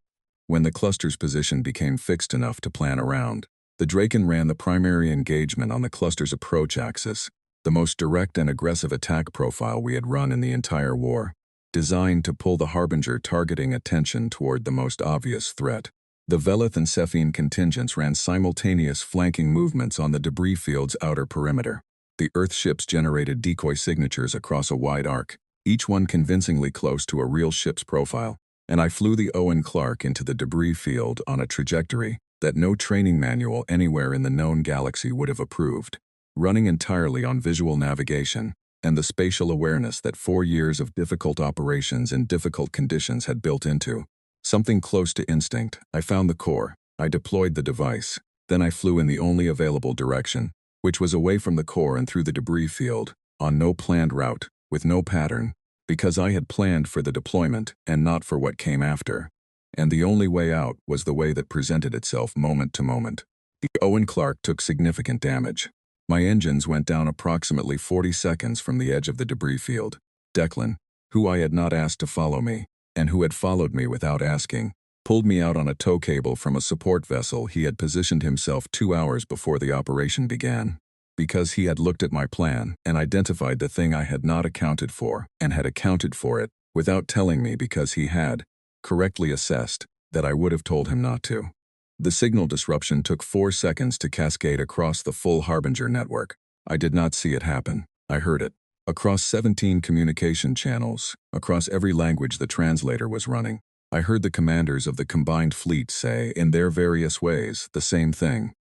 When the cluster's position became fixed enough to plan around, the Draken ran the primary engagement on the cluster's approach axis, the most direct and aggressive attack profile we had run in the entire war, designed to pull the Harbinger targeting attention toward the most obvious threat. The Velith and Cephine contingents ran simultaneous flanking movements on the debris field's outer perimeter. The Earth ships generated decoy signatures across a wide arc, each one convincingly close to a real ship's profile, and I flew the Owen Clark into the debris field on a trajectory that no training manual anywhere in the known galaxy would have approved, running entirely on visual navigation and the spatial awareness that 4 years of difficult operations in difficult conditions had built into. Something close to instinct. I found the core. I deployed the device. Then I flew in the only available direction, which was away from the core and through the debris field, on no planned route, with no pattern, because I had planned for the deployment and not for what came after. And the only way out was the way that presented itself moment to moment. The Owen Clark took significant damage. My engines went down approximately 40 seconds from the edge of the debris field. Declan, who I had not asked to follow me, and who had followed me without asking, pulled me out on a tow cable from a support vessel he had positioned himself 2 hours before the operation began. Because he had looked at my plan and identified the thing I had not accounted for and had accounted for it without telling me because he had correctly assessed that I would have told him not to. The signal disruption took 4 seconds to cascade across the full Harbinger network. I did not see it happen. I heard it. Across 17 communication channels, across every language the translator was running, I heard the commanders of the combined fleet say, in their various ways, the same thing.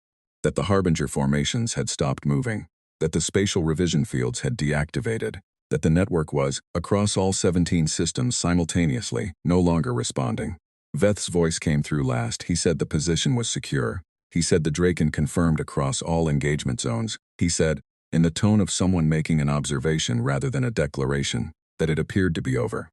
That the Harbinger formations had stopped moving, that the spatial revision fields had deactivated, that the network was, across all 17 systems simultaneously, no longer responding. Veth's voice came through last. He said the position was secure. He said the Draken confirmed across all engagement zones. He said, in the tone of someone making an observation rather than a declaration, that it appeared to be over.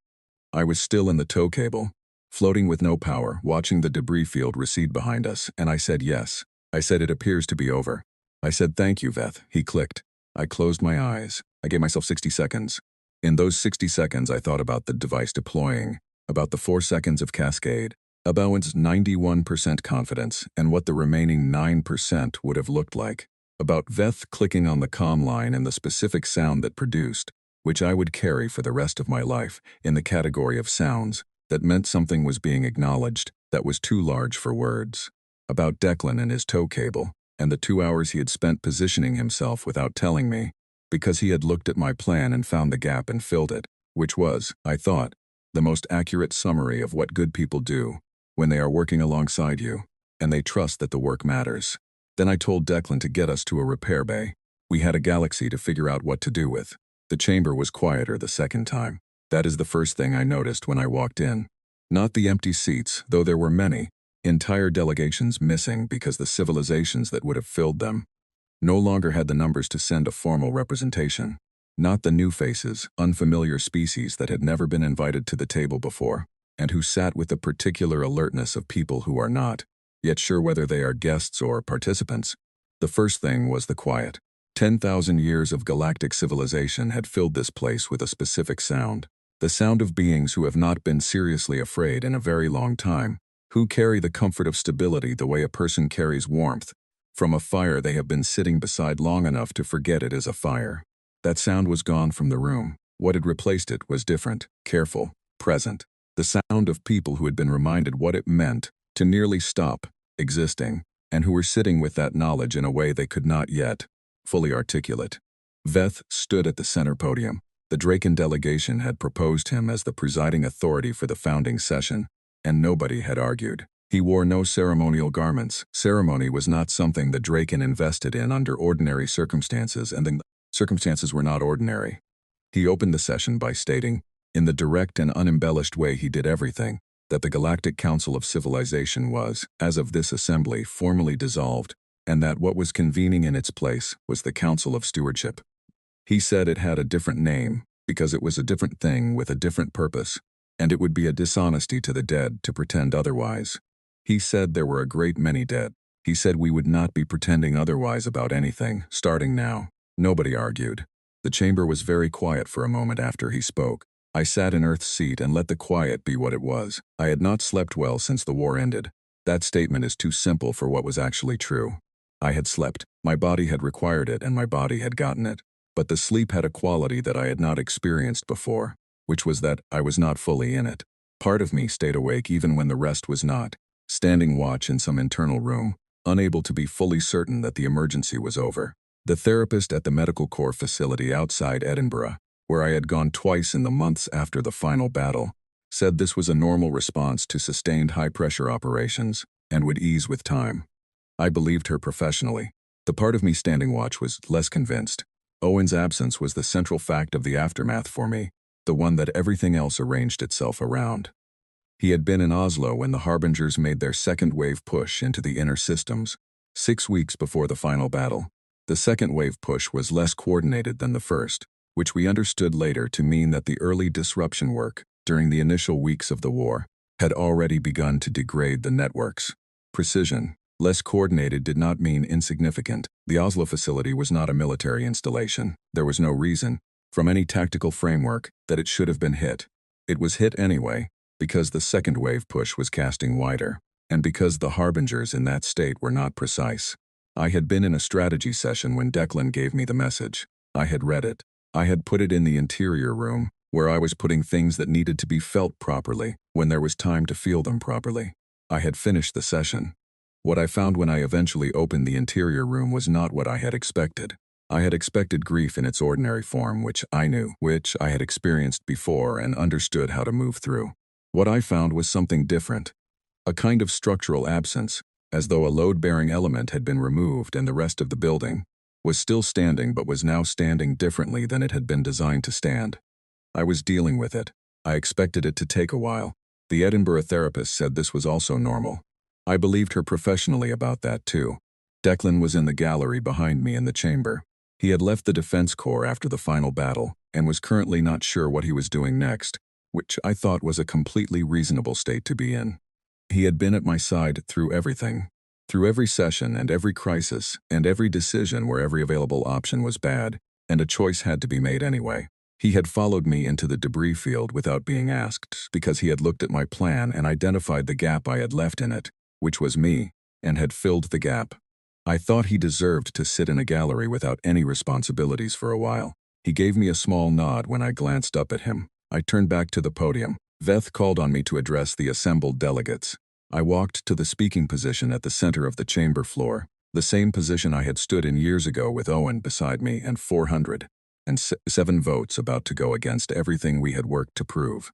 I was still in the tow cable, floating with no power, watching the debris field recede behind us, and I said yes. I said it appears to be over. I said thank you, Veth. He clicked. I closed my eyes. I gave myself 60 seconds. In those 60 seconds I thought about the device deploying, about the 4 seconds of cascade, about its 91% confidence and what the remaining 9% would have looked like, about Veth clicking on the comm line and the specific sound that produced, which I would carry for the rest of my life in the category of sounds that meant something was being acknowledged that was too large for words. About Declan and his tow cable, and the 2 hours he had spent positioning himself without telling me, because he had looked at my plan and found the gap and filled it, which was, I thought, the most accurate summary of what good people do when they are working alongside you, and they trust that the work matters. Then I told Declan to get us to a repair bay. We had a galaxy to figure out what to do with. The chamber was quieter the second time. That is the first thing I noticed when I walked in. Not the empty seats, though there were many, entire delegations missing because the civilizations that would have filled them no longer had the numbers to send a formal representation. Not the new faces, unfamiliar species that had never been invited to the table before, and who sat with the particular alertness of people who are not, yet sure whether they are guests or participants. The first thing was the quiet. 10,000 years of galactic civilization had filled this place with a specific sound. The sound of beings who have not been seriously afraid in a very long time, who carry the comfort of stability the way a person carries warmth from a fire they have been sitting beside long enough to forget it is a fire. That sound was gone from the room. What had replaced it was different, careful, present. The sound of people who had been reminded what it meant to nearly stop existing, and who were sitting with that knowledge in a way they could not yet fully articulate. Veth stood at the center podium. The Draken delegation had proposed him as the presiding authority for the founding session, and nobody had argued. He wore no ceremonial garments. Ceremony was not something the Draken invested in under ordinary circumstances, and the circumstances were not ordinary. He opened the session by stating, in the direct and unembellished way he did everything, that the Galactic Council of Civilization was, as of this assembly, formally dissolved, and that what was convening in its place was the Council of Stewardship. He said it had a different name, because it was a different thing with a different purpose, and it would be a dishonesty to the dead to pretend otherwise. He said there were a great many dead. He said we would not be pretending otherwise about anything, starting now. Nobody argued. The chamber was very quiet for a moment after he spoke. I sat in Earth's seat and let the quiet be what it was. I had not slept well since the war ended. That statement is too simple for what was actually true. I had slept. My body had required it, and my body had gotten it. But the sleep had a quality that I had not experienced before, which was that I was not fully in it. Part of me stayed awake even when the rest was not, standing watch in some internal room, unable to be fully certain that the emergency was over. The therapist at the Medical Corps facility outside Edinburgh, where I had gone twice in the months after the final battle, said this was a normal response to sustained high-pressure operations and would ease with time. I believed her professionally. The part of me standing watch was less convinced. Owen's absence was the central fact of the aftermath for me, the one that everything else arranged itself around. He had been in Oslo when the Harbingers made their second wave push into the inner systems, 6 weeks before the final battle. The second wave push was less coordinated than the first, which we understood later to mean that the early disruption work, during the initial weeks of the war, had already begun to degrade the networks. Precision, less coordinated, did not mean insignificant. The Oslo facility was not a military installation. There was no reason, from any tactical framework, that it should have been hit. It was hit anyway, because the second wave push was casting wider, and because the Harbingers in that state were not precise. I had been in a strategy session when Declan gave me the message. I had read it. I had put it in the interior room, where I was putting things that needed to be felt properly, when there was time to feel them properly. I had finished the session. What I found when I eventually opened the interior room was not what I had expected. I had expected grief in its ordinary form, which I knew, which I had experienced before and understood how to move through. What I found was something different. A kind of structural absence, as though a load-bearing element had been removed and the rest of the building was still standing but was now standing differently than it had been designed to stand. I was dealing with it. I expected it to take a while. The Edinburgh therapist said this was also normal. I believed her professionally about that too. Declan was in the gallery behind me in the chamber. He had left the Defense Corps after the final battle and was currently not sure what he was doing next, which I thought was a completely reasonable state to be in. He had been at my side through everything, through every session and every crisis and every decision where every available option was bad, and a choice had to be made anyway. He had followed me into the debris field without being asked because he had looked at my plan and identified the gap I had left in it, which was me, and had filled the gap. I thought he deserved to sit in a gallery without any responsibilities for a while. He gave me a small nod when I glanced up at him. I turned back to the podium. Veth called on me to address the assembled delegates. I walked to the speaking position at the center of the chamber floor, the same position I had stood in years ago with Owen beside me and 407 votes about to go against everything we had worked to prove.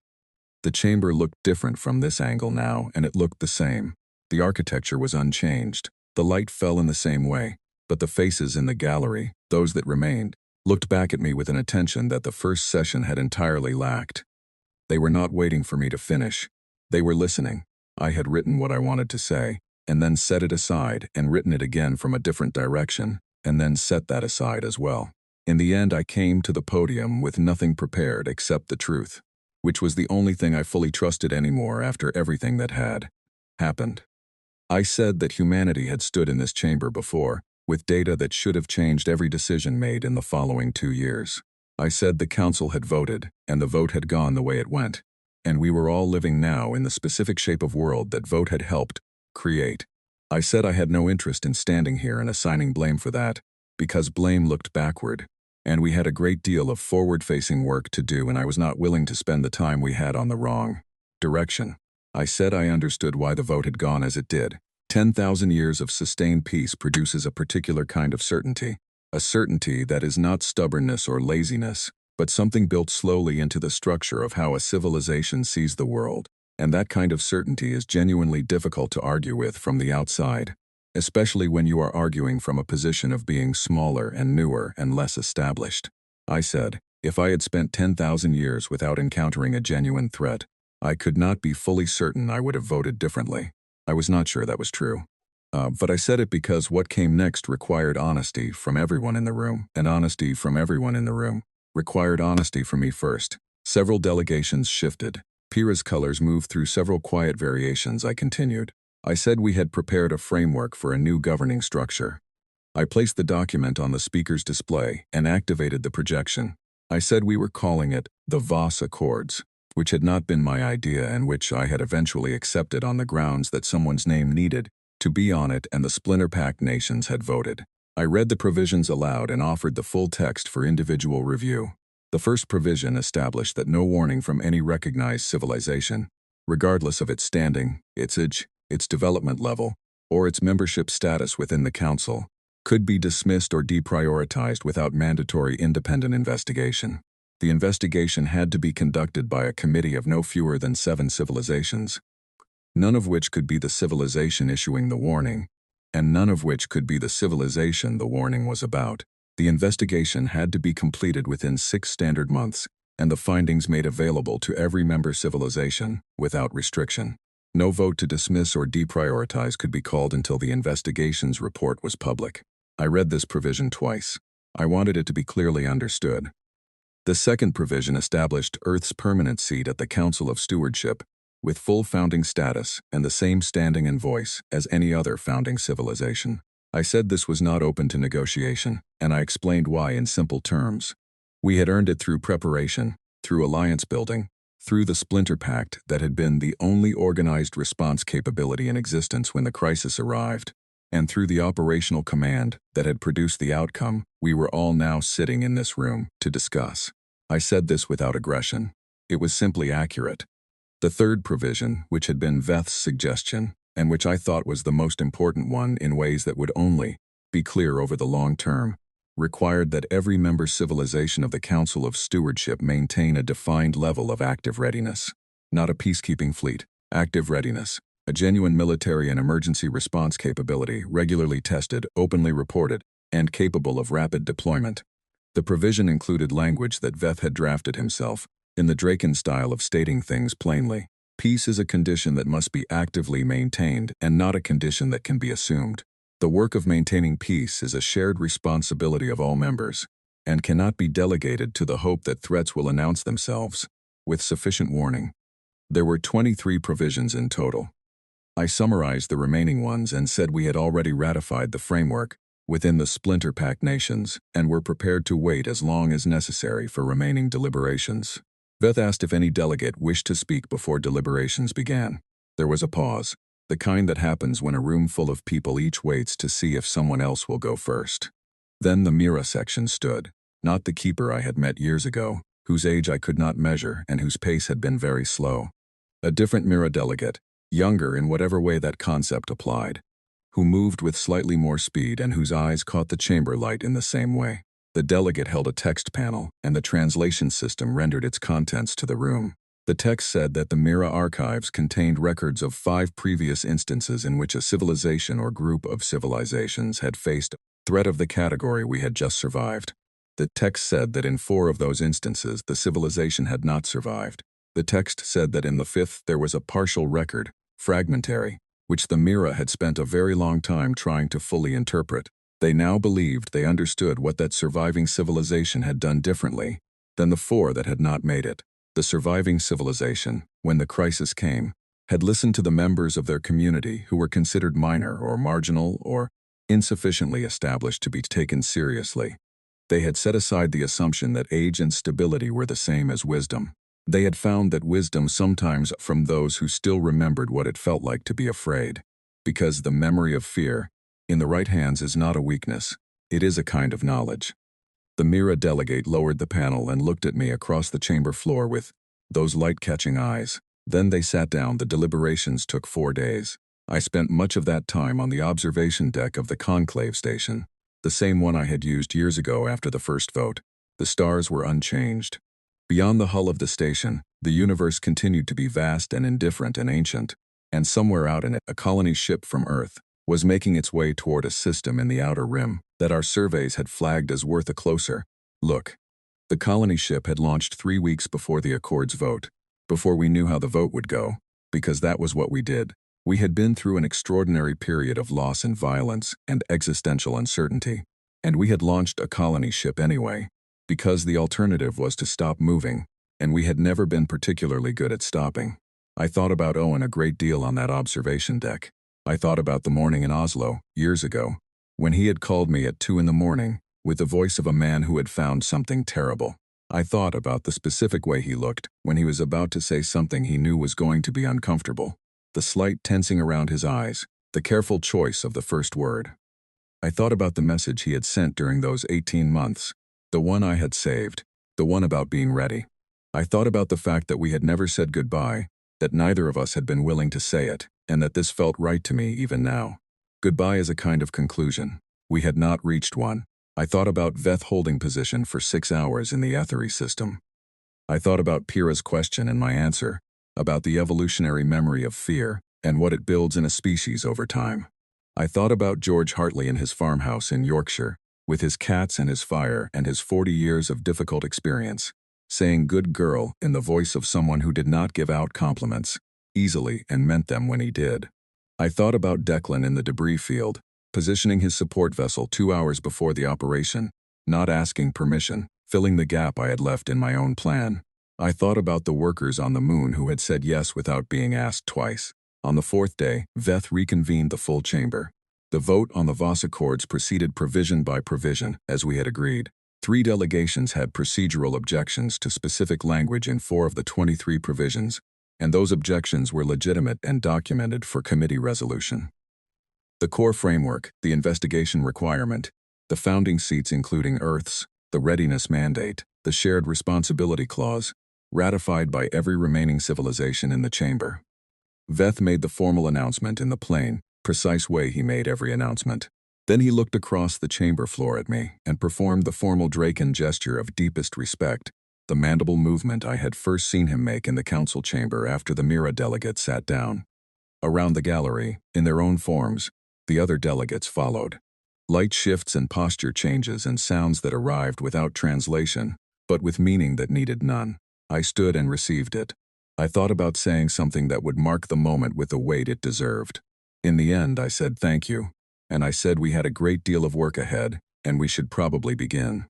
The chamber looked different from this angle now, and it looked the same. The architecture was unchanged. The light fell in the same way, but the faces in the gallery, those that remained, looked back at me with an attention that the first session had entirely lacked. They were not waiting for me to finish. They were listening. I had written what I wanted to say, and then set it aside and written it again from a different direction, and then set that aside as well. In the end, I came to the podium with nothing prepared except the truth, which was the only thing I fully trusted anymore after everything that had happened. I said that humanity had stood in this chamber before, with data that should have changed every decision made in the following 2 years. I said the council had voted, and the vote had gone the way it went, and we were all living now in the specific shape of world that vote had helped create. I said I had no interest in standing here and assigning blame for that, because blame looked backward, and we had a great deal of forward-facing work to do, and I was not willing to spend the time we had on the wrong direction. I said I understood why the vote had gone as it did. 10,000 years of sustained peace produces a particular kind of certainty, a certainty that is not stubbornness or laziness, but something built slowly into the structure of how a civilization sees the world, and that kind of certainty is genuinely difficult to argue with from the outside, especially when you are arguing from a position of being smaller and newer and less established. I said, if I had spent 10,000 years without encountering a genuine threat, I could not be fully certain I would have voted differently. I was not sure that was true. But I said it because what came next required honesty from everyone in the room, and honesty from everyone in the room required honesty from me first. Several delegations shifted. Pyrrha's colors moved through several quiet variations. I continued. I said we had prepared a framework for a new governing structure. I placed the document on the speaker's display and activated the projection. I said we were calling it the Voss Accords, which had not been my idea and which I had eventually accepted on the grounds that someone's name needed to be on it and the Splinter Pact nations had voted. I read the provisions aloud and offered the full text for individual review. The first provision established that no warning from any recognized civilization, regardless of its standing, its age, its development level, or its membership status within the Council, could be dismissed or deprioritized without mandatory independent investigation. The investigation had to be conducted by a committee of no fewer than 7 civilizations, none of which could be the civilization issuing the warning, and none of which could be the civilization the warning was about. The investigation had to be completed within 6 standard months, and the findings made available to every member civilization, without restriction. No vote to dismiss or deprioritize could be called until the investigation's report was public. I read this provision twice. I wanted it to be clearly understood. The second provision established Earth's permanent seat at the Council of Stewardship, with full founding status and the same standing and voice as any other founding civilization. I said this was not open to negotiation, and I explained why in simple terms. We had earned it through preparation, through alliance building, through the Splinter Pact that had been the only organized response capability in existence when the crisis arrived, and through the operational command that had produced the outcome we were all now sitting in this room to discuss. I said this without aggression. It was simply accurate. The third provision, which had been Veth's suggestion, and which I thought was the most important one in ways that would only be clear over the long term, required that every member civilization of the Council of Stewardship maintain a defined level of active readiness. Not a peacekeeping fleet, active readiness, a genuine military and emergency response capability regularly tested, openly reported, and capable of rapid deployment. The provision included language that Veth had drafted himself, in the Draken style of stating things plainly. Peace is a condition that must be actively maintained and not a condition that can be assumed. The work of maintaining peace is a shared responsibility of all members, and cannot be delegated to the hope that threats will announce themselves, with sufficient warning. There were 23 provisions in total. I summarized the remaining ones and said we had already ratified the framework within the Splinter Pact nations and were prepared to wait as long as necessary for remaining deliberations. Veth asked if any delegate wished to speak before deliberations began. There was a pause, the kind that happens when a room full of people each waits to see if someone else will go first. Then the Mira section stood. Not the keeper I had met years ago, whose age I could not measure and whose pace had been very slow. A different Mira delegate, younger in whatever way that concept applied, who moved with slightly more speed and whose eyes caught the chamber light in the same way. The delegate held a text panel, and the translation system rendered its contents to the room. The text said that the Mira archives contained records of 5 previous instances in which a civilization or group of civilizations had faced a threat of the category we had just survived. The text said that in 4 of those instances the civilization had not survived. The text said that in the 5th there was a partial record, fragmentary, which the Mira had spent a very long time trying to fully interpret. They now believed they understood what that surviving civilization had done differently than the 4 that had not made it. The surviving civilization, when the crisis came, had listened to the members of their community who were considered minor or marginal or insufficiently established to be taken seriously. They had set aside the assumption that age and stability were the same as wisdom. They had found that wisdom sometimes from those who still remembered what it felt like to be afraid, because the memory of fear, in the right hands, is not a weakness, it is a kind of knowledge. The Mira delegate lowered the panel and looked at me across the chamber floor with those light-catching eyes. Then they sat down. The deliberations took 4 days. I spent much of that time on the observation deck of the conclave station, the same one I had used years ago after the first vote. The stars were unchanged. Beyond the hull of the station, the universe continued to be vast and indifferent and ancient, and somewhere out in it, a colony ship from Earth was making its way toward a system in the outer rim that our surveys had flagged as worth a closer look. The colony ship had launched 3 weeks before the Accord's vote, before we knew how the vote would go, because that was what we did. We had been through an extraordinary period of loss and violence and existential uncertainty, and we had launched a colony ship anyway, because the alternative was to stop moving, and we had never been particularly good at stopping. I thought about Owen a great deal on that observation deck. I thought about the morning in Oslo, years ago, when he had called me at 2 in the morning, with the voice of a man who had found something terrible. I thought about the specific way he looked when he was about to say something he knew was going to be uncomfortable, the slight tensing around his eyes, the careful choice of the first word. I thought about the message he had sent during those 18 months, the one I had saved, the one about being ready. I thought about the fact that we had never said goodbye, that neither of us had been willing to say it, and that this felt right to me even now. Goodbye is a kind of conclusion. We had not reached one. I thought about Veth's holding position for 6 hours in the ethery system. I thought about Pyrrha's question and my answer, about the evolutionary memory of fear and what it builds in a species over time. I thought about George Hartley in his farmhouse in Yorkshire, with his cats and his fire and his 40 years of difficult experience, saying "good girl" in the voice of someone who did not give out compliments easily and meant them when he did. I thought about Declan in the debris field, positioning his support vessel 2 hours before the operation, not asking permission, filling the gap I had left in my own plan. I thought about the workers on the moon who had said yes without being asked twice. On the 4th day, Veth reconvened the full chamber. The vote on the Voss Accords proceeded provision by provision, as we had agreed. 3 delegations had procedural objections to specific language in 4 of the 23 provisions, and those objections were legitimate and documented for committee resolution. The core framework, the investigation requirement, the founding seats including Earth's, the readiness mandate, the shared responsibility clause, ratified by every remaining civilization in the chamber. Veth made the formal announcement in the plain, precise way he made every announcement. Then he looked across the chamber floor at me and performed the formal Draken gesture of deepest respect, the mandible movement I had first seen him make in the council chamber after the Mira delegates sat down. Around the gallery, in their own forms, the other delegates followed. Light shifts and posture changes and sounds that arrived without translation, but with meaning that needed none. I stood and received it. I thought about saying something that would mark the moment with the weight it deserved. In the end, I said thank you, and I said we had a great deal of work ahead, and we should probably begin.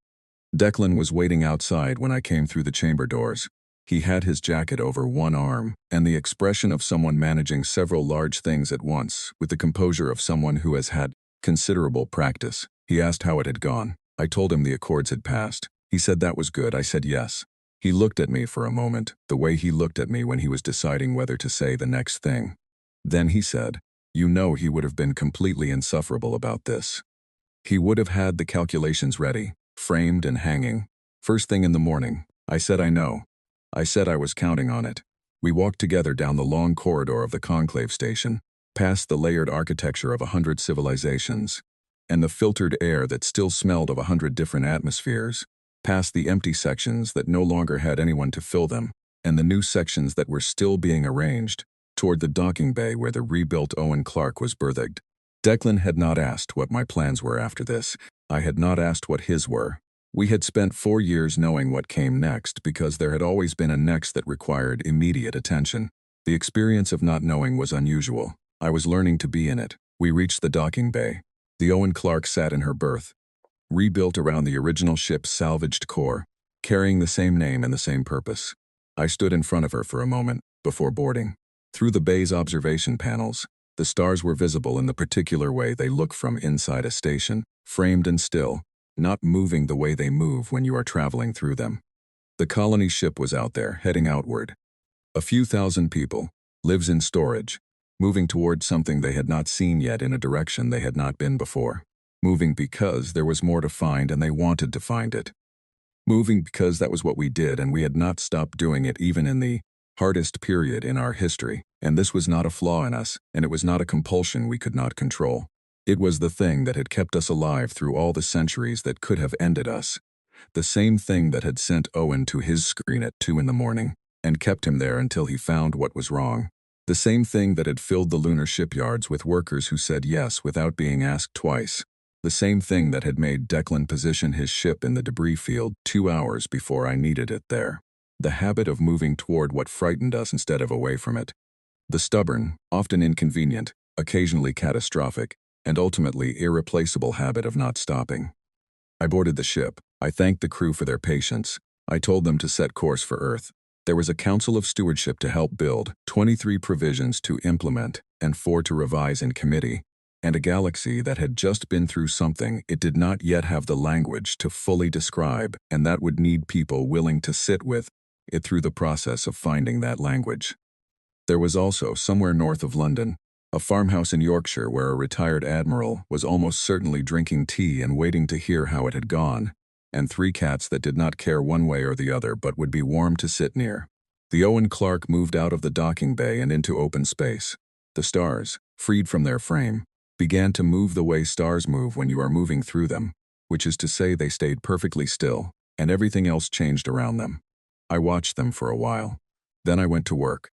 Declan was waiting outside when I came through the chamber doors. He had his jacket over one arm, and the expression of someone managing several large things at once, with the composure of someone who has had considerable practice. He asked how it had gone. I told him the Accords had passed. He said that was good. I said yes. He looked at me for a moment, the way he looked at me when he was deciding whether to say the next thing. Then he said, "You know he would have been completely insufferable about this. He would have had the calculations ready, framed and hanging. First thing in the morning, I said I know. I said I was counting on it. We walked together down the long corridor of the conclave station, past the layered architecture of 100 civilizations, and the filtered air that still smelled of 100 different atmospheres, past the empty sections that no longer had anyone to fill them, and the new sections that were still being arranged, toward the docking bay where the rebuilt Owen Clark was berthed. Declan had not asked what my plans were after this. I had not asked what his were. We had spent 4 years knowing what came next because there had always been a next that required immediate attention. The experience of not knowing was unusual. I was learning to be in it. We reached the docking bay. The Owen Clark sat in her berth, rebuilt around the original ship's salvaged core, carrying the same name and the same purpose. I stood in front of her for a moment, before boarding. Through the bay's observation panels, the stars were visible in the particular way they look from inside a station, framed and still, not moving the way they move when you are traveling through them. The colony ship was out there, heading outward. A few thousand people, lives in storage, moving toward something they had not seen yet in a direction they had not been before. Moving because there was more to find and they wanted to find it. Moving because that was what we did and we had not stopped doing it even in the hardest period in our history, and this was not a flaw in us, and it was not a compulsion we could not control. It was the thing that had kept us alive through all the centuries that could have ended us. The same thing that had sent Owen to his screen at 2 in the morning, and kept him there until he found what was wrong. The same thing that had filled the lunar shipyards with workers who said yes without being asked twice. The same thing that had made Declan position his ship in the debris field 2 hours before I needed it there. The habit of moving toward what frightened us instead of away from it. The stubborn, often inconvenient, occasionally catastrophic, and ultimately irreplaceable habit of not stopping. I boarded the ship. I thanked the crew for their patience. I told them to set course for Earth. There was a council of stewardship to help build, 23 provisions to implement, and 4 to revise in committee, and a galaxy that had just been through something it did not yet have the language to fully describe, and that would need people willing to sit with it through the process of finding that language. There was also, somewhere north of London, a farmhouse in Yorkshire where a retired admiral was almost certainly drinking tea and waiting to hear how it had gone, and 3 cats that did not care one way or the other but would be warm to sit near. The Owen Clark moved out of the docking bay and into open space. The stars, freed from their frame, began to move the way stars move when you are moving through them, which is to say they stayed perfectly still, and everything else changed around them. I watched them for a while. Then I went to work.